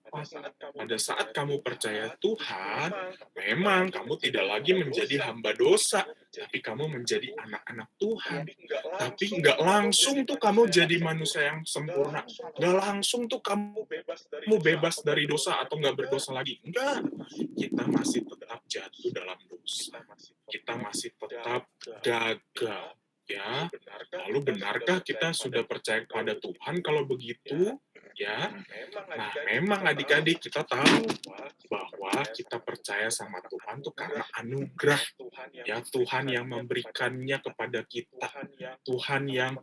Pada saat kamu percaya Tuhan, memang kamu tidak lagi menjadi hamba dosa, tapi kamu menjadi anak-anak Tuhan. Tapi nggak langsung tuh kamu jadi manusia yang sempurna. Nggak langsung tuh kamu bebas dari dosa atau nggak berdosa lagi. Enggak. Kita masih tetap jatuh dalam dosa. Kita masih tetap gagal. Ya, lalu benarkah kita sudah percaya kepada Tuhan kalau begitu? Ya, nah memang adik-adik kita tahu bahwa kita percaya sama Tuhan itu karena anugerah. Ya, Tuhan yang memberikannya kepada kita. Tuhan yang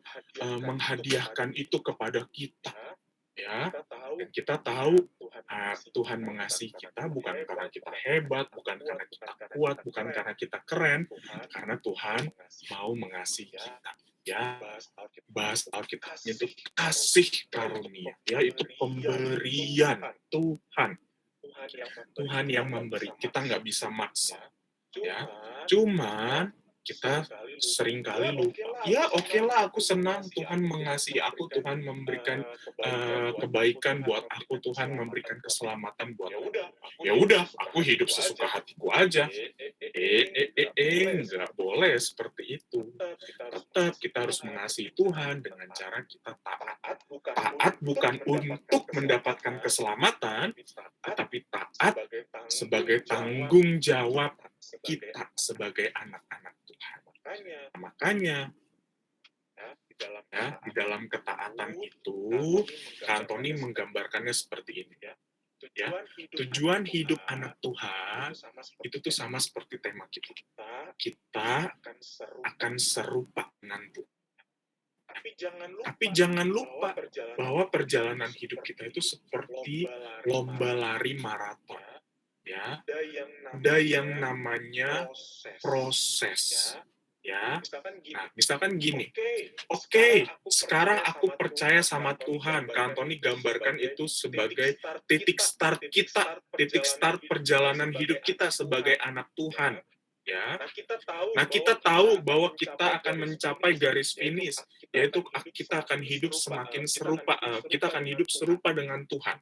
menghadiahkan itu kepada kita. Ya, dan kita tahu Tuhan mengasihi kita bukan karena kita hebat, bukan karena kita kuat, bukan karena kita keren, karena Tuhan mau mengasihi kita. Ya, bahas Alkitabnya itu kasih karunia, ya, itu pemberian Tuhan. Tuhan yang memberi, kita nggak bisa maksa. Ya, cuman kita seringkali lupa. Ya, oke lah, aku senang Tuhan mengasihi aku, Tuhan memberikan kebaikan buat aku, Tuhan memberikan keselamatan buat aku. Ya udah, aku hidup sesuka hatiku aja. Nggak boleh seperti itu. Tetap kita harus mengasihi Tuhan dengan cara kita taat. Taat bukan untuk mendapatkan keselamatan, tetapi taat sebagai tanggung jawab kita sebagai anak-anak Tuhan. Makanya ya, di dalam ketaatan itu, Kantoni menggambarkannya seperti ini. Ya, tujuan hidup anak Tuhan itu tuh sama seperti tema kita. Kita akan serupa dengan Tuhan. Tapi jangan lupa bahwa perjalanan hidup kita itu seperti lomba lari maraton. Ya, ada yang namanya proses. Ya, nah, misalkan gini, oke, sekarang aku percaya sama Tuhan. Kantoni gambarkan itu sebagai titik start kita, titik start perjalanan hidup kita sebagai anak Tuhan. Ya, nah kita tahu bahwa kita akan mencapai garis finish, yaitu kita akan hidup semakin serupa, kita akan hidup serupa dengan Tuhan.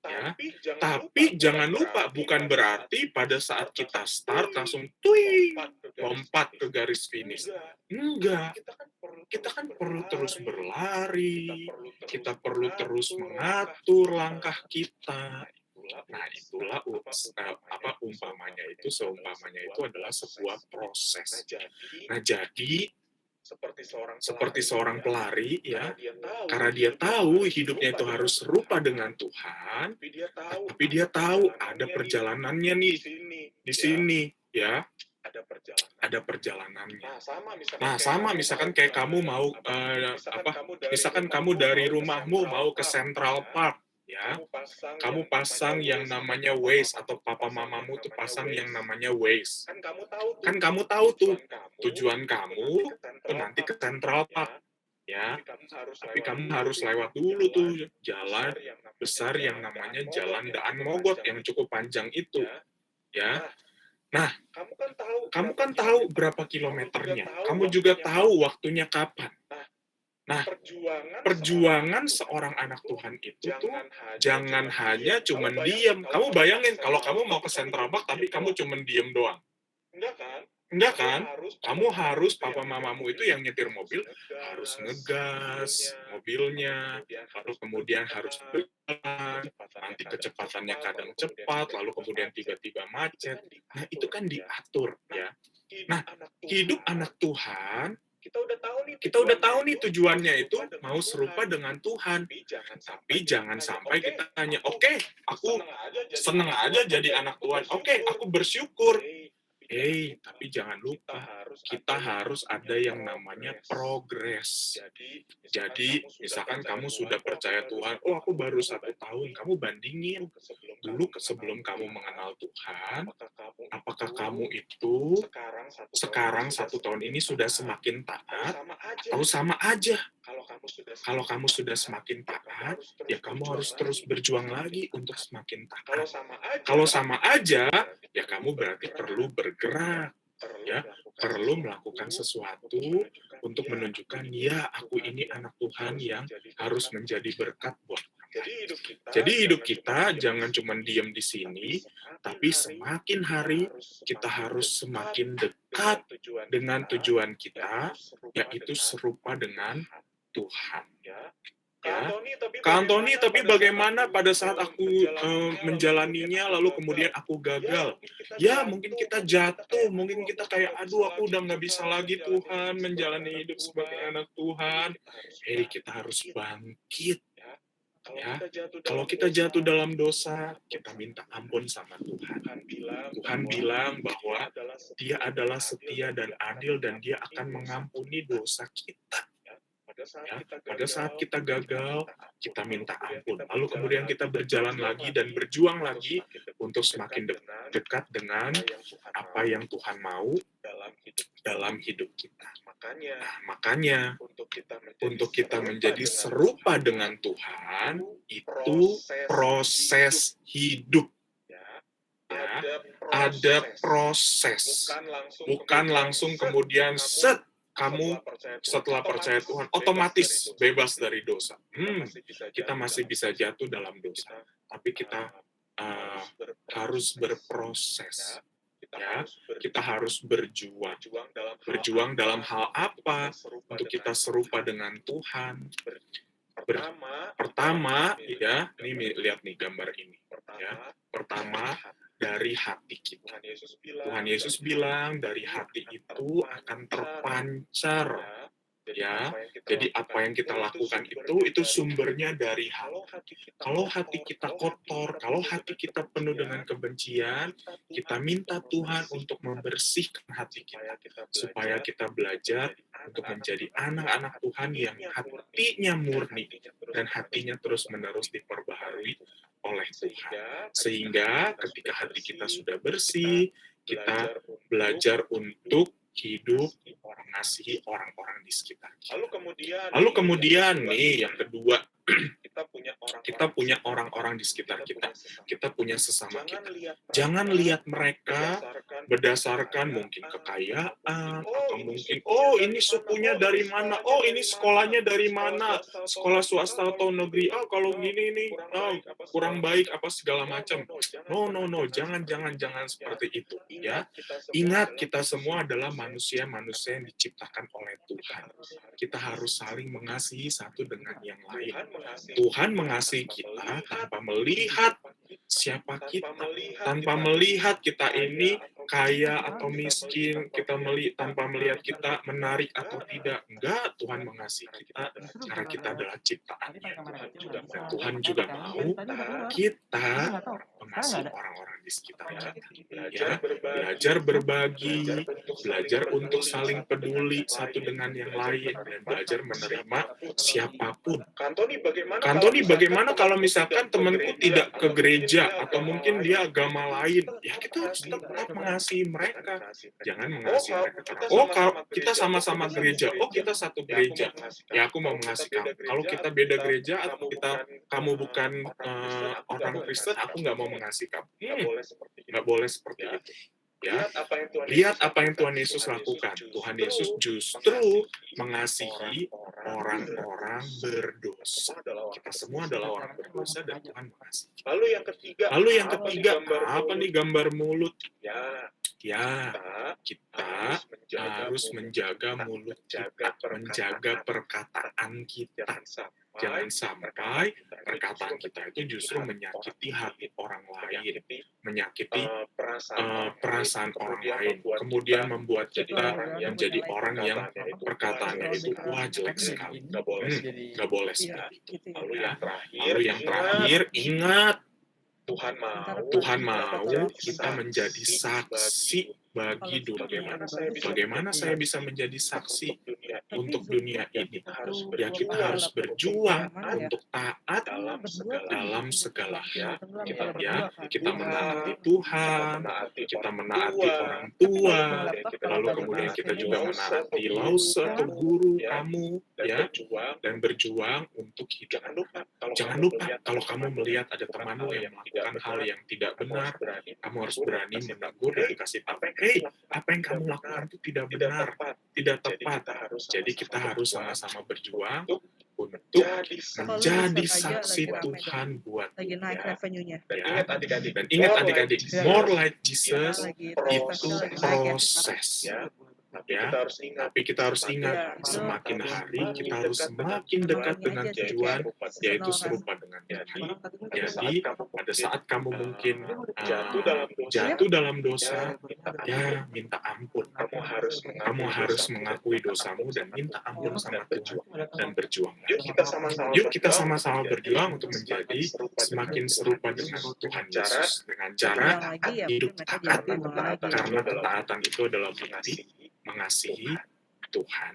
Ya, tapi jangan lupa, bukan berarti pada saat kita start langsung lompat ke garis finish. Enggak. Kita kan perlu terus berlari, kita perlu terus mengatur langkah kita. Nah, itulah umpamanya itu, seumpamanya itu adalah sebuah proses. Nah, jadi seperti seorang pelari, ya, karena dia tahu hidupnya itu harus serupa dengan Tuhan, tapi dia tahu ada perjalanannya nih di sini, ya, ada perjalanannya. Nah, sama misalkan kayak kamu mau misalkan kamu dari rumahmu mau ke Central Park, ya, kamu pasang yang namanya Waze, atau papa mamamu tuh pasang yang namanya Waze. Kan kamu tahu tuh tujuan kamu tuh nanti ke Central Park, ya. Tapi kamu harus lewat dulu tuh jalan besar yang namanya Jalan Daan Mogot yang cukup panjang itu, ya. Nah, kamu kan tahu berapa kilometernya. Kamu juga tahu waktunya kapan. Nah, perjuangan seorang anak Tuhan itu tuh jangan hanya cuman diem. Kamu bayangin kalau kamu mau ke Central Park tapi kamu cuman diem doang. Enggak kan? Kamu harus, papa mamamu itu yang nyetir mobil, harus ngegas mobilnya, lalu kemudian harus berjalan, nanti kecepatannya kadang cepat, lalu kemudian tiba-tiba macet. Nah, itu kan diatur, ya. Nah, hidup anak Tuhan, kita udah tahu nih tujuannya itu mau serupa dengan Tuhan. Tapi jangan sampai kita hanya, oke, aku seneng aja jadi anak Tuhan. Oke, aku bersyukur. Tapi jangan lupa, kita harus ada yang namanya progres. Jadi, misalkan kamu sudah percaya Tuhan, oh aku baru 1 tahun, kamu bandingin dulu sebelum kamu mengenal Tuhan, apakah kamu itu sekarang 1 tahun ini sudah semakin taat, atau sama aja? Kalau kamu sudah semakin taat, ya kamu harus terus berjuang lagi untuk semakin taat. Kalau sama aja, ya kamu berarti perlu bergerak, ya, perlu melakukan sesuatu untuk menunjukkan, ya aku ini anak Tuhan yang harus menjadi berkat buat orang lain. Jadi hidup kita jangan cuma diam di sini, tapi semakin hari kita harus semakin dekat dengan tujuan kita, yaitu serupa dengan Tuhan. Ya. Kak Antoni, tapi bagaimana pada saat aku menjalaninya, lalu kemudian aku gagal? Ya, mungkin kita jatuh, mungkin kita kayak, aduh aku udah nggak bisa lagi Tuhan menjalani hidup sebagai anak Tuhan. Kita harus bangkit. Ya, kalau kita jatuh dalam dosa, kita minta ampun sama Tuhan. Tuhan bilang bahwa Dia adalah setia dan adil dan Dia akan mengampuni dosa kita. Ya, pada saat kita gagal, kita minta ampun. Lalu kemudian kita berjalan lagi dan berjuang lagi untuk semakin dekat dengan apa yang Tuhan mau dalam hidup kita. Nah, makanya untuk kita menjadi serupa dengan Tuhan, itu proses hidup. Ya, ada proses. Bukan langsung kemudian kamu setelah percaya Tuhan otomatis bebas dari dosa. Kita masih bisa jatuh dalam dosa, tapi kita harus berproses. Ya, kita harus berjuang dalam hal apa untuk kita serupa dengan Tuhan. Pertama, ya, ini lihat nih gambar ini. Ya, pertama dari hati kita. Tuhan Yesus bilang dari hati itu akan terpancar. Ya, jadi apa yang kita lakukan itu sumbernya dari hati. Kalau hati kita kotor, kalau hati kita penuh dengan kebencian, kita minta Tuhan untuk membersihkan hati kita, supaya kita belajar untuk menjadi anak-anak Tuhan yang hatinya murni dan hatinya terus-menerus diperbaharui oleh Tuhan. Sehingga ketika hati kita sudah bersih, kita belajar untuk hidup mengasihi orang-orang di sekitar kita. Lalu kemudian nih yang kedua, kita punya orang-orang di sekitar kita. Kita punya sesama kita. Jangan lihat mereka berdasarkan mungkin kekayaan, atau mungkin, oh ini sukunya dari mana, oh ini sekolahnya dari mana, sekolah swasta atau negeri, kalau gini nih, kurang baik, apa segala macam. No, jangan seperti itu. Ya, ingat kita semua adalah manusia-manusia yang diciptakan oleh Tuhan. Kita harus saling mengasihi satu dengan yang lain. Tuhan mengasihi kita tanpa melihat siapa kita, tanpa melihat kita ini kaya atau miskin, tanpa melihat kita menarik atau tidak. Enggak, Tuhan mengasihi kita karena kita adalah ciptaannya. Tuhan juga mau kita mengasihi orang-orang di sekitar kita. Ya, belajar berbagi, belajar untuk saling peduli satu dengan yang lain, dan belajar menerima siapapun. Kantoni, bagaimana kalau misalkan temanku tidak ke gereja atau mungkin dia agama lain? Ya kita harus tetap mengasihi mereka. Jangan mengasihi mereka karena, kita sama-sama gereja, kita satu gereja. Ya aku mau mengasihi kamu. Kalau kita beda gereja atau kamu bukan orang Kristen, aku nggak mau mengasihi kamu. Nggak boleh seperti itu. Ya, lihat apa yang Tuhan Yesus lakukan. Tuhan Yesus justru mengasihi orang-orang berdosa. Kita semua adalah orang berdosa dan Tuhan mengasihi. Lalu yang ketiga, apa nih gambar mulut? Ya, kita harus menjaga mulut kita, menjaga perkataan kita. Jangan sampai perkataan kita itu justru menyakiti hati orang lain, menyakiti perasaan orang lain, kemudian membuat kita menjadi orang yang perkataannya itu wah jelek sekali. Nggak boleh seperti itu. Lalu yang terakhir, ingat Tuhan mau kita menjadi saksi bagi dunia. Bagaimana saya bisa menjadi saksi untuk dunia ini? Ya, kita harus berjuang untuk taat dalam segala hal. Ya, kita menaati Tuhan, kita menaati orang tua, lalu kemudian kita juga menaati lause atau guru kamu, ya, dan berjuang untuk hidup. Jangan lupa, kalau kamu melihat ada temanmu yang melakukan hal yang tidak benar, kamu harus berani menegur dan dikasih tahu, hey, apa yang kamu lakukan itu tidak benar, tidak tepat. Jadi kita harus sama-sama berjuang untuk menjadi saksi Tuhan buat Lagi naik revenue-nya. Dan ingat adik-adik, more like Jesus itu proses. Ya, tapi kita harus ingat, semakin hari kita harus semakin dekat dengan tujuan, yaitu serupa dengan Tuhan. Jadi, pada saat kamu mungkin jatuh dalam dosa, ya minta ampun. Kamu harus mengakui dosamu dan minta ampun sama Tuhan dan berjuang. Yuk kita sama-sama berjuang untuk menjadi semakin serupa dengan Tuhan Yesus dengan cara hidup taat, karena ketaatan itu adalah bukti mengasihi Tuhan.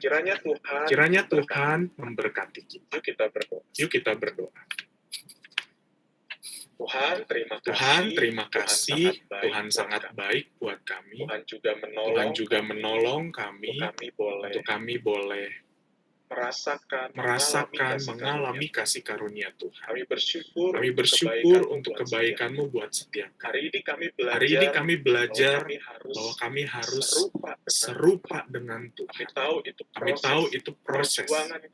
Kiranya Tuhan memberkati kita. Yuk kita berdoa. Tuhan, terima kasih. Tuhan sangat baik buat kami. Tuhan juga menolong kami untuk kami boleh merasakan, mengalami kasih karunia Tuhan. Kami bersyukur untuk kebaikan-Mu buat setiap kami. Hari ini kami belajar bahwa kami harus serupa dengan Tuhan. Kami tahu itu proses,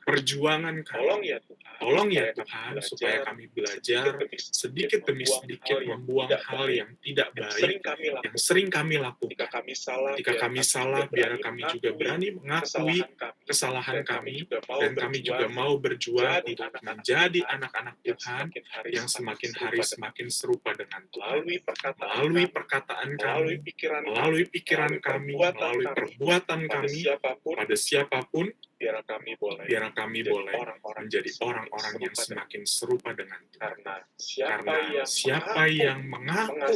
perjuangan kami. Tolong ya Tuhan, supaya kami belajar sedikit demi sedikit membuang hal yang tidak baik, yang sering kami lakukan. Jika kami salah, biar kami juga berani mengakui kesalahan kami, dan kami juga mau berjuang untuk menjadi anak-anak Tuhan yang semakin hari semakin serupa dengan Tuhan. Melalui perkataan kami, melalui pikiran kami, melalui perbuatan kami, pada siapapun, biar kami boleh menjadi orang-orang yang semakin serupa dengan Tuhan. Karena siapa yang mengaku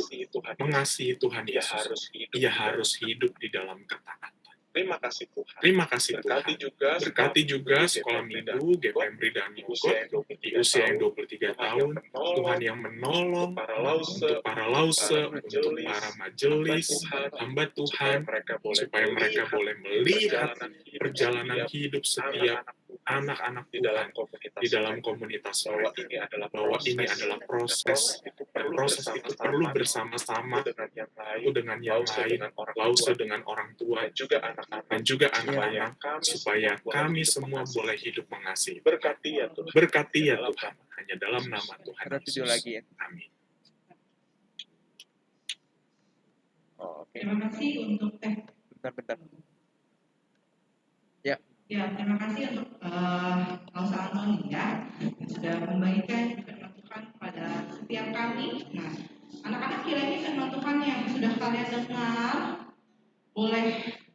mengasihi Tuhan Yesus, ia harus hidup di dalam ketaatan. Terima kasih Tuhan. Berkati juga sekolah minggu, GPMRI dan Mogot di usia yang 23 tahun. Tuhan yang menolong untuk para lause, untuk para majelis, hamba Tuhan, supaya mereka boleh melihat perjalanan hidup setiap anak-anak Tuhan di dalam komunitas mereka, bahwa ini adalah proses, dan proses itu perlu bersama-sama, satu dengan yang lain, lause dengan orang tua, dan juga anak-anak, supaya kami semua boleh hidup mengasihi. Berkati ya Tuhan, hanya dalam nama Tuhan Yesus. Amin. Terima kasih untuk Bentar. Ya, terima kasih untuk Lause Antoni ya, yang sudah membagikan firman Tuhan pada setiap kami. Nah, anak-anak kiranya firman Tuhan yang sudah kalian dengar, boleh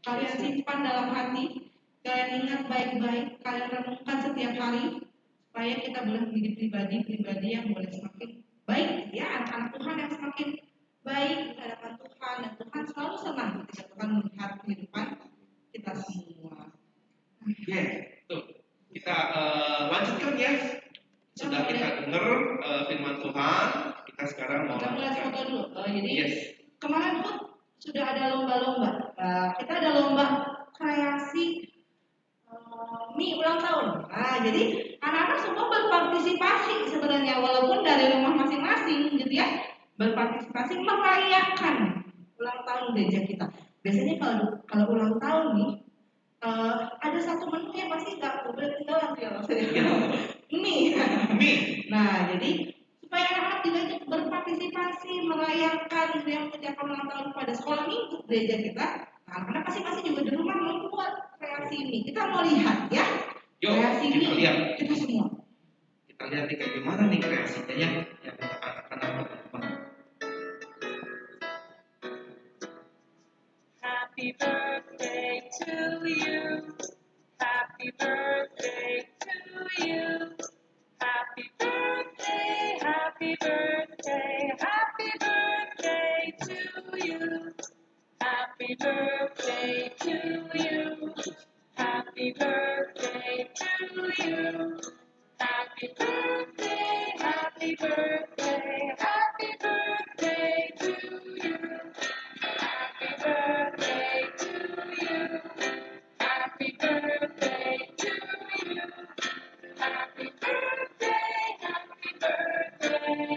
kalian simpan dalam hati, kalian ingat baik-baik, kalian renungkan setiap hari, supaya kita boleh menjadi pribadi-pribadi yang boleh semakin baik, ya, anak-anak Tuhan yang semakin baik di hadapan Tuhan, dan Tuhan selalu senang ketika Tuhan melihat kehidupan kita semua. Tuh. Kita lanjutkan ya. Sudah kita dengar firman Tuhan, kita sekarang mau Kita mulai foto dulu. Jadi yes. kemarin pun sudah ada lomba-lomba. Kita ada lomba kreasi mie ulang tahun. Nah, jadi anak-anak semua berpartisipasi sebenarnya, walaupun dari rumah masing-masing, gitu ya, berpartisipasi merayakan ulang tahun gereja kita. Biasanya kalau ulang tahun nih, ada satu menu yang pasti nggak boleh ketinggalan tuh ya maksudnya. Mie. Nah, jadi supaya anak-anak juga ikut berpartisipasi merayakan yang menjalankan ulang tahun pada sekolah minggu gereja kita. Nah, anak-anak pasti juga di rumah membuat kreasi mie. Kita mau lihat ya. Yuk, Kreasi kita mie. lihat. Kita semua. Kita lihat nih kayak gimana nih kreasinya ya, yang anak-anak teman-teman. Happy birthday to you. Happy birthday to you. Happy birthday, happy birthday, happy birthday to you. Happy birthday to you. Happy birthday to you. Happy birthday, happy birthday, happy birthday to you. Happy birthday to you. Happy birthday to you. Happy birthday, happy birthday.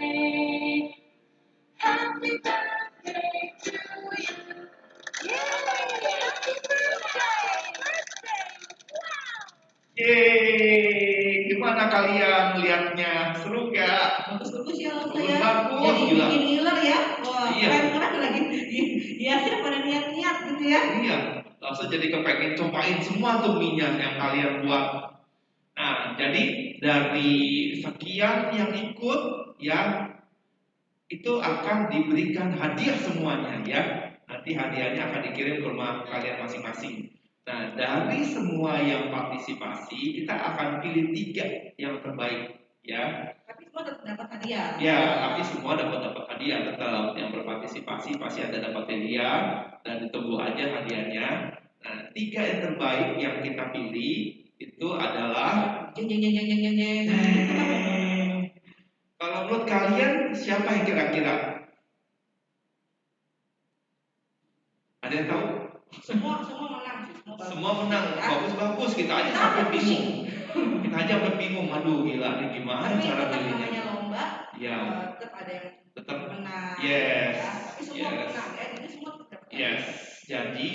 Happy birthday to you. Yay! Happy birthday! Wow! Yeay, gimana kalian melihatnya? Seru gak? Bagus-bagus ya Losa ya. Bagus, Jadi gila. bikin ngiler ya. Wah, Iya. keren lagi. Hiasnya pada niat-niat gitu ya. Iya, langsung jadi kepengen cobain semua tuh minyak yang kalian buat. Nah, jadi dari sekian yang ikut ya, itu akan diberikan hadiah semuanya ya. Nanti hadiahnya akan dikirim ke rumah kalian masing-masing. Nah, dari semua yang partisipasi, kita akan pilih 3 yang terbaik ya. Tapi semua dapat hadiah. Ya, tapi semua dapat hadiah tetap. Yang berpartisipasi pasti ada dapat hadiah dan ditunggu aja hadiahnya. Nah, 3 yang terbaik yang kita pilih itu adalah kalau menurut kalian siapa yang kira-kira? Ada yang tahu? Semua menang sih. Semua menang, bagus-bagus. Kita aja sampai bingung. Kita aja sampai bingung. Aduh, gila nih gimana Tapi cara tetap pilihnya? namanya lomba. Ya. Tetap ada yang Tetap menang. yes. Ya. Tapi semua Yes. menang ya. Jadi semua tetap. Yes. Jadi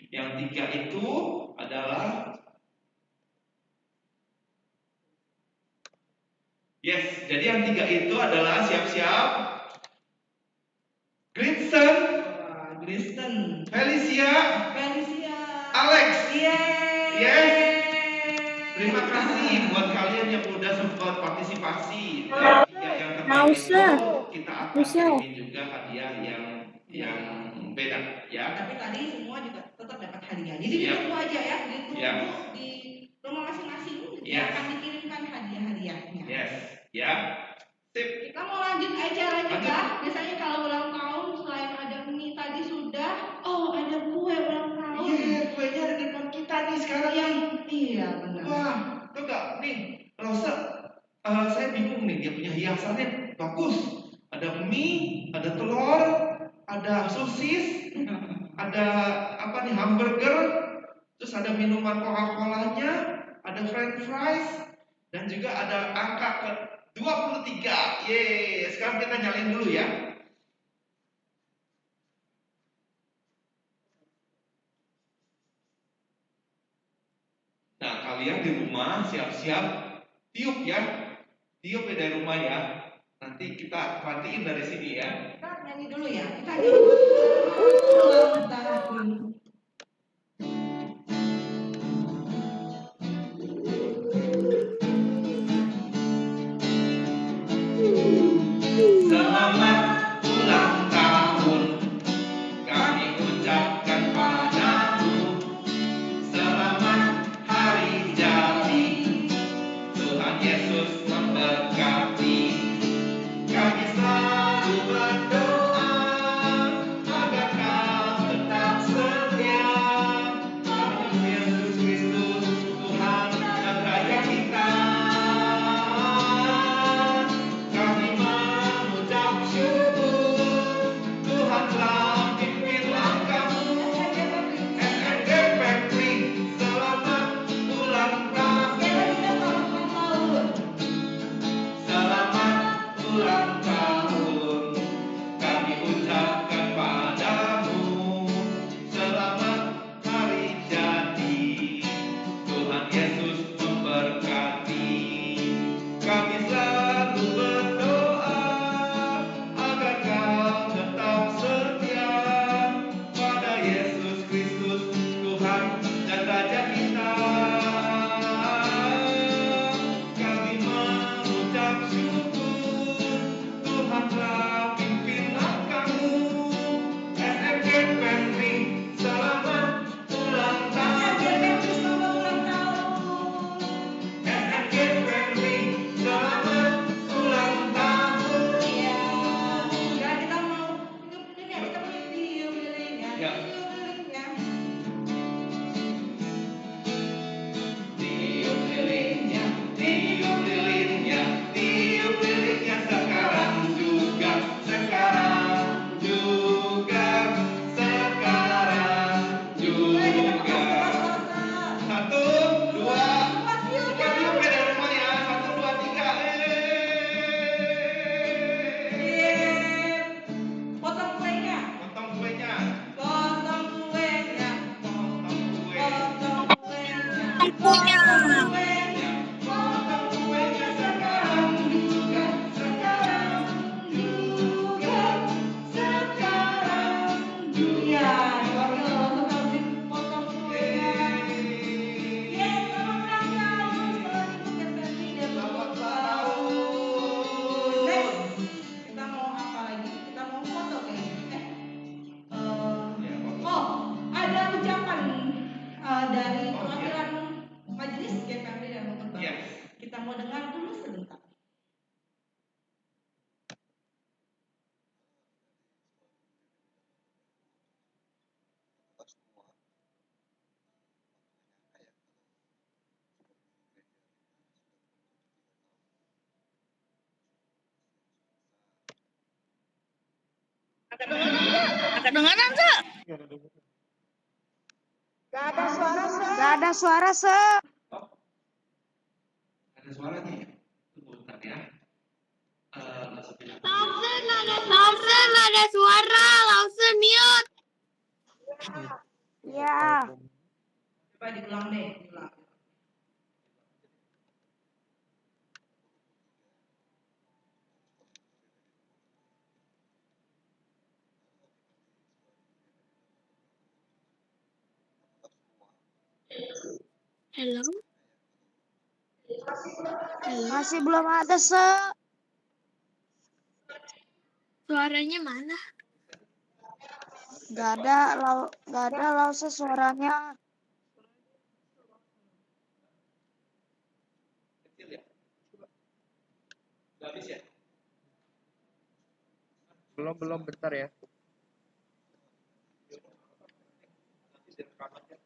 yang 3 itu adalah yes. Jadi yang 3 itu adalah siap-siap Grinson, Kristen, Felicia, Alex. Yes. Terima kasih buat kalian yang udah sempat partisipasi. Dan 3 yang terbaik itu kita akan kirimin juga hadiah yang beda ya. Tapi tadi semua juga tetap dapat hadiah. Jadi Siap. ditunggu aja ya, ditunggu Siap. di rumah masing-masing Yes. akan dikirimkan hadiah-hadiahnya. Yes, ya. Sip. Kita mau lanjut acara kita. Biasanya kalau ulang tahun selain ada mie tadi sudah, ada kue ulang tahun. Iya, kuenya ada di depan kita nih sekarang yang Iya benar. wah, tuh gak nih, Rosa, saya bingung nih dia punya hiasannya bagus. Ada mie, ada telur, ada sosis, ada apa nih hamburger, terus ada minuman Coca-Colanya, ada French fries, dan juga ada angka ke 23. Yeay, sekarang kita nyalain dulu ya. Nah, kalian di rumah siap-siap tiup ya. Tiup ya dari rumah ya. Nanti kita matiin dari sini ya. Kita nyanyi dulu ya. Kita nyanyi ulang tahun. Selamat ulang tahun kami ucapkan padamu. Selamat hari jadi, Tuhan Yesus memberkati. Kami selalu berdoa agar kau tetap setia kedengaran, Se? Gak ada suara, Se. Ada suaranya ya? Tunggu bentar ya. Lawson ada suara, Lawson mute. Ya. Coba diulang deh, diulang. Hello? Masih belum ada, Se. Suaranya mana? Gak ada Lause suaranya. Kecil ya? Udah habis ya? Belum bentar ya. Nanti direkamannya.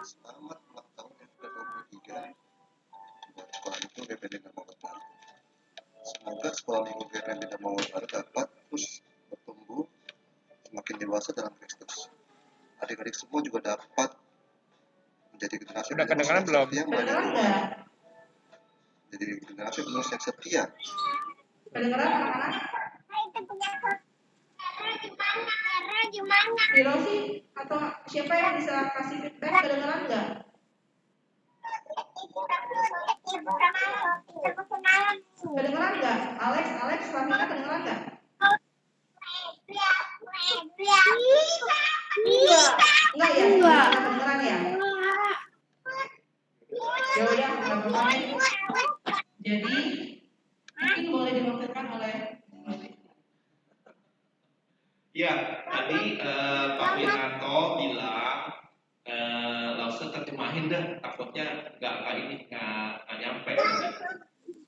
Selamat ulang tahun yang ke-23 buat sekolah minggu GPD Damangun Baru. Semoga sekolah minggu GPD Damangun Baru dapat terus bertumbuh semakin dewasa dalam Kristus. Adik-adik semua juga dapat menjadi generasi Udah kedengaran belum? yang Kedengeran nggak? jadi generasi penerus yang setia. Kedengeran anak-anak? Hiroshi atau siapa yang bisa kasih feedback, kedengeran nggak? Kedengeran nggak? Alex, Lamina kedengeran nggak? Enggak ya? Enggak kedengeran ya? Ya udah, nggak apa-apa deh. Jadi mungkin boleh diwakilkan oleh Ya, tadi Pak Winanto bilang Lause terjemahin dah, takutnya nggak nyampe.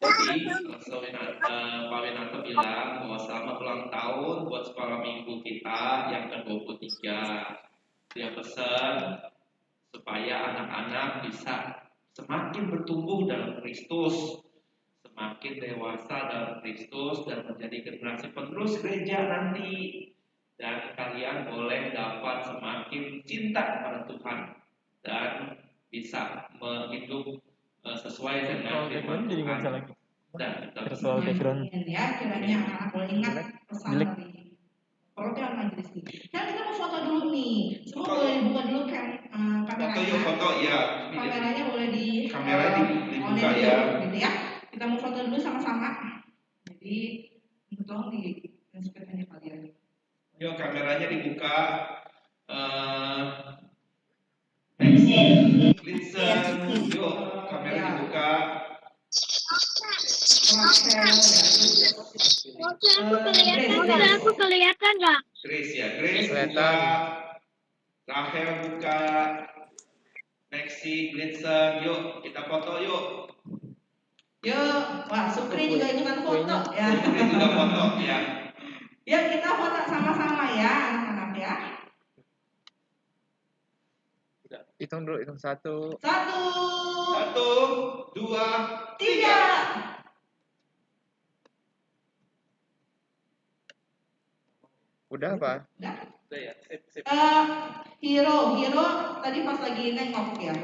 Jadi Pak Winanto bilang bahwa selamat ulang tahun buat sekolah minggu kita yang ke-23. Dia pesan supaya anak-anak bisa semakin bertumbuh dalam Kristus, semakin dewasa dalam Kristus dan menjadi generasi penerus gereja nanti. Dan kalian boleh dapat semakin cinta kepada Tuhan dan bisa hidup sesuai dengan firman Tuhan. Dan kita bisa ya, kiranya anak-anak boleh ingat pesan dari program majelis ini. Nah, kita mau foto dulu nih. Semua boleh dibuka dulu kameranya. Foto ya. Kameranya boleh Kamera dibuka on ya. Gitu ya. Kita mau foto dulu sama-sama. Jadi tolong di screen-nya kalian. Yuk kameranya dibuka. Listen, yuk kamera dibuka. Aku kelihatan nggak? Grace ya, Grace buka. Rahel buka. Nexi, Glitson, yuk kita foto yuk. Yuk, wah Supri juga ikutan foto ya. Supri juga foto ya. Yuk kita foto sama-sama ya anak-anak ya. Hitung dulu, hitung 1. 1, 2, 3. Udah apa? Udah. Udah ya, sip. Hero tadi pas lagi nengok ya.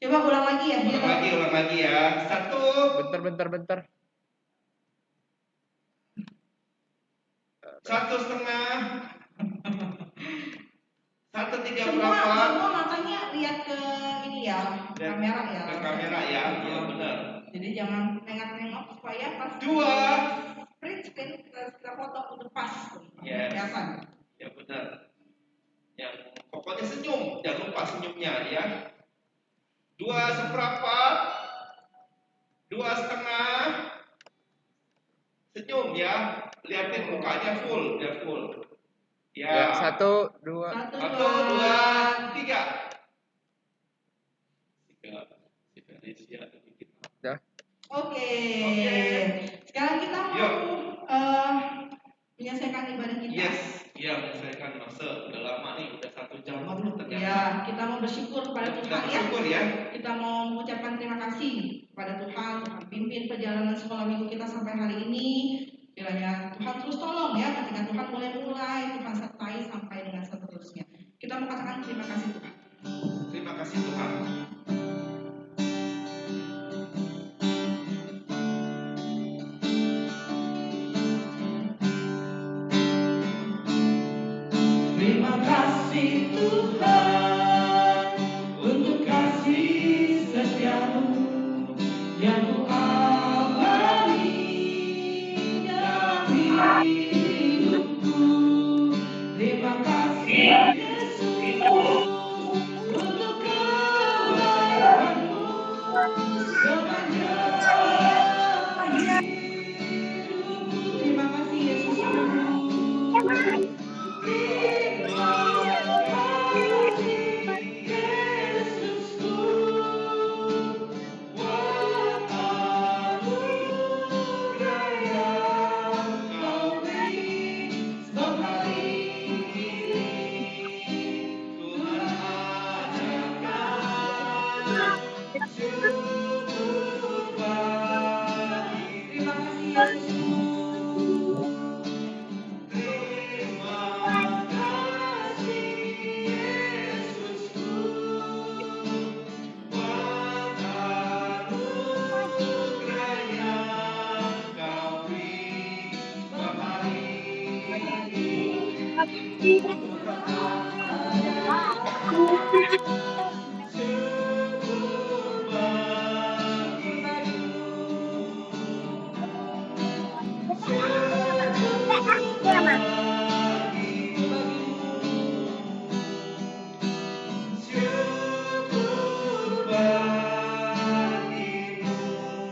Coba ulang lagi ya. Ulang lagi ya. 1. Bentar. 1,5. 1,3 Semua berapa? matanya lihat ke ini ya, kamera ya. Ke kamera ya, iya benar. Jadi jangan nengok supaya pas 2. print screen kita foto untuk pas. Yes. Kelihatan. Ya benar. Yang pokoknya senyum, jangan lupa senyumnya ya. 2/4. 2,5. Senyum ya. Lihatin mukanya full, biar full. Ya. 1, 2. 1, 2, 3. Si Felicia dikit. Udah. Oke. Sekarang kita mau menyelesaikan ibadah kita. Yes. Iya, menyelesaikan masa. Udah lama nih, udah 1 jaman loh ternyata. Ya, kita mau bersyukur kepada Kita Tuhan ya. bersyukur ya. Kita mau mengucapkan terima kasih kepada Tuhan, Tuhan pimpin perjalanan sekolah minggu kita sampai hari ini. Kiranya Tuhan terus tolong ya, ketika Tuhan mulai, Tuhan sertai sampai dengan seterusnya. Kita mau katakan terima kasih Tuhan. Terima kasih Tuhan. Terima kasih Tuhan untuk kasih setiamu yang ku alami dalam hidupku. Terima kasih Yesus untuk kebaikanmu sepanjang hidupku. Terima kasih Yesus.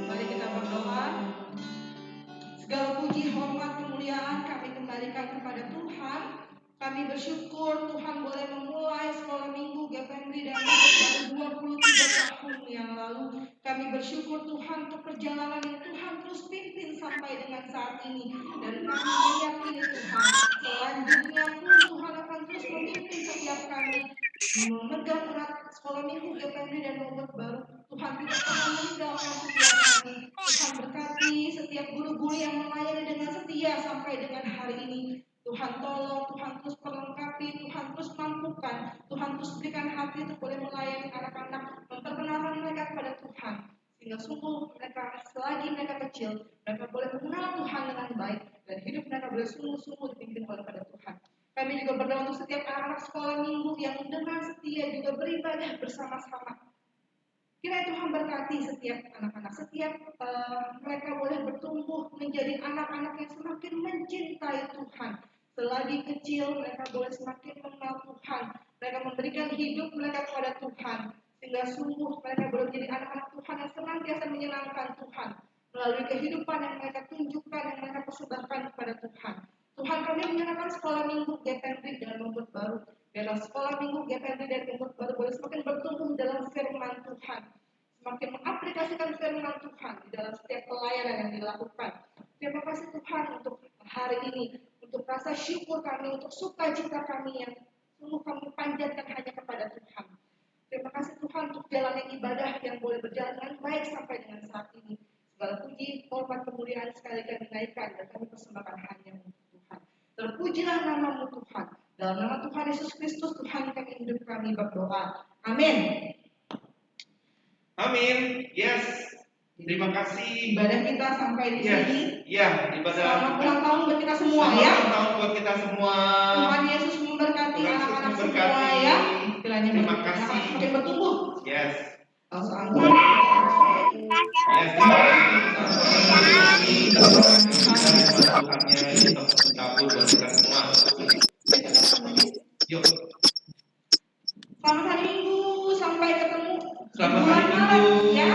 Mari kita berdoa. Segala puji, hormat, kemuliaan kami kembalikan kepada Tuhan. Kami bersyukur Tuhan boleh memulai sekolah minggu GPMRI dan baru 23 tahun yang lalu. Kami bersyukur Tuhan untuk perjalanan yang Tuhan terus pimpin sampai dengan saat ini. Dan kami meyakini Tuhan, selanjutnya pun Tuhan akan terus memimpin setiap kami. Memegang erat sekolah minggu GPMRI dan Bogor baru. Tuhan tidak pernah meninggalkan setiap kami. Tuhan berkati setiap guru-guru yang melayani dengan setia sampai dengan hari ini. Tuhan tolong, Tuhan terus perlengkapi, Tuhan terus mampukan, Tuhan terus berikan hati untuk boleh melayani anak-anak, memperkenalkan mereka kepada Tuhan. Sehingga sungguh mereka, selagi mereka kecil, mereka boleh mengenal Tuhan dengan baik, dan hidup mereka boleh sungguh-sungguh dipimpin oleh Tuhan. Kami juga berdoa untuk setiap anak-anak sekolah minggu yang dengan setia juga beribadah bersama-sama. Kiranya Tuhan berkati setiap anak-anak, setiap mereka boleh bertumbuh menjadi anak-anak yang semakin mencintai Tuhan. Selagi kecil mereka boleh semakin mengenal Tuhan. Mereka memberikan hidup mereka kepada Tuhan. Sehingga sungguh mereka boleh menjadi anak-anak Tuhan yang senantiasa menyenangkan Tuhan. Melalui kehidupan yang mereka tunjukkan, yang mereka persembahkan kepada Tuhan. Tuhan, kami menyerahkan sekolah minggu GPMRI dan Bogor baru. Biarlah sekolah minggu GPMRI dan Bogor baru boleh semakin bertumbuh dalam firman Tuhan. Semakin mengaplikasikan firman Tuhan di dalam setiap pelayanan yang dilakukan. Terima kasih Tuhan untuk hari ini. Untuk rasa syukur kami, untuk sukacita kami yang sungguh kami panjatkan hanya kepada Tuhan. Terima kasih Tuhan untuk jalannya ibadah yang boleh berjalan dengan baik sampai dengan saat ini. Segala puji, hormat, kemuliaan sekali kami naikkan dan kami persembahkan hanya untuk Tuhan. Terpujilah nama-Mu Tuhan. Dalam nama Tuhan Yesus Kristus, Tuhan kami hidup kami berdoa. Amin. Amin. Yes. Terima kasih. Ibadah kita sampai di sini. Ya, ibadah. Selamat ulang tahun buat kita semua ya. Selamat ulang tahun buat kita semua. Tuhan Yesus memberkati anak-anak semua ya. Kiranya terima kasih. Semakin bertumbuh. Yes. Langsung angkat. Yes, terima kasih. Tuhannya kita kabul buat kita semua. Yuk. Selamat hari Minggu, sampai ketemu. Selamat hari Minggu. Ya.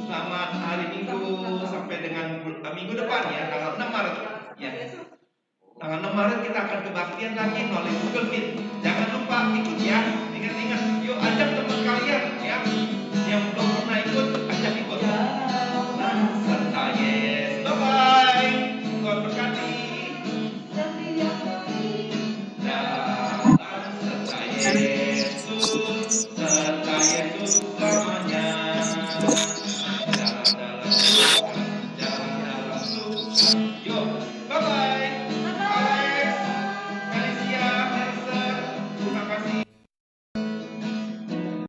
Selamat hari Minggu sampai dengan minggu depan ya, tanggal 6 Maret. Ya. Tanggal 6 Maret kita akan kebaktian lagi melalui Google Meet. Jangan lupa ikut ya. Ingat-ingat, yuk ajak teman kalian ya. Yang belum pernah ikut, ajak ikut. Serta yes. Bye-bye. Tuhan berkati. Setiap kali Amin.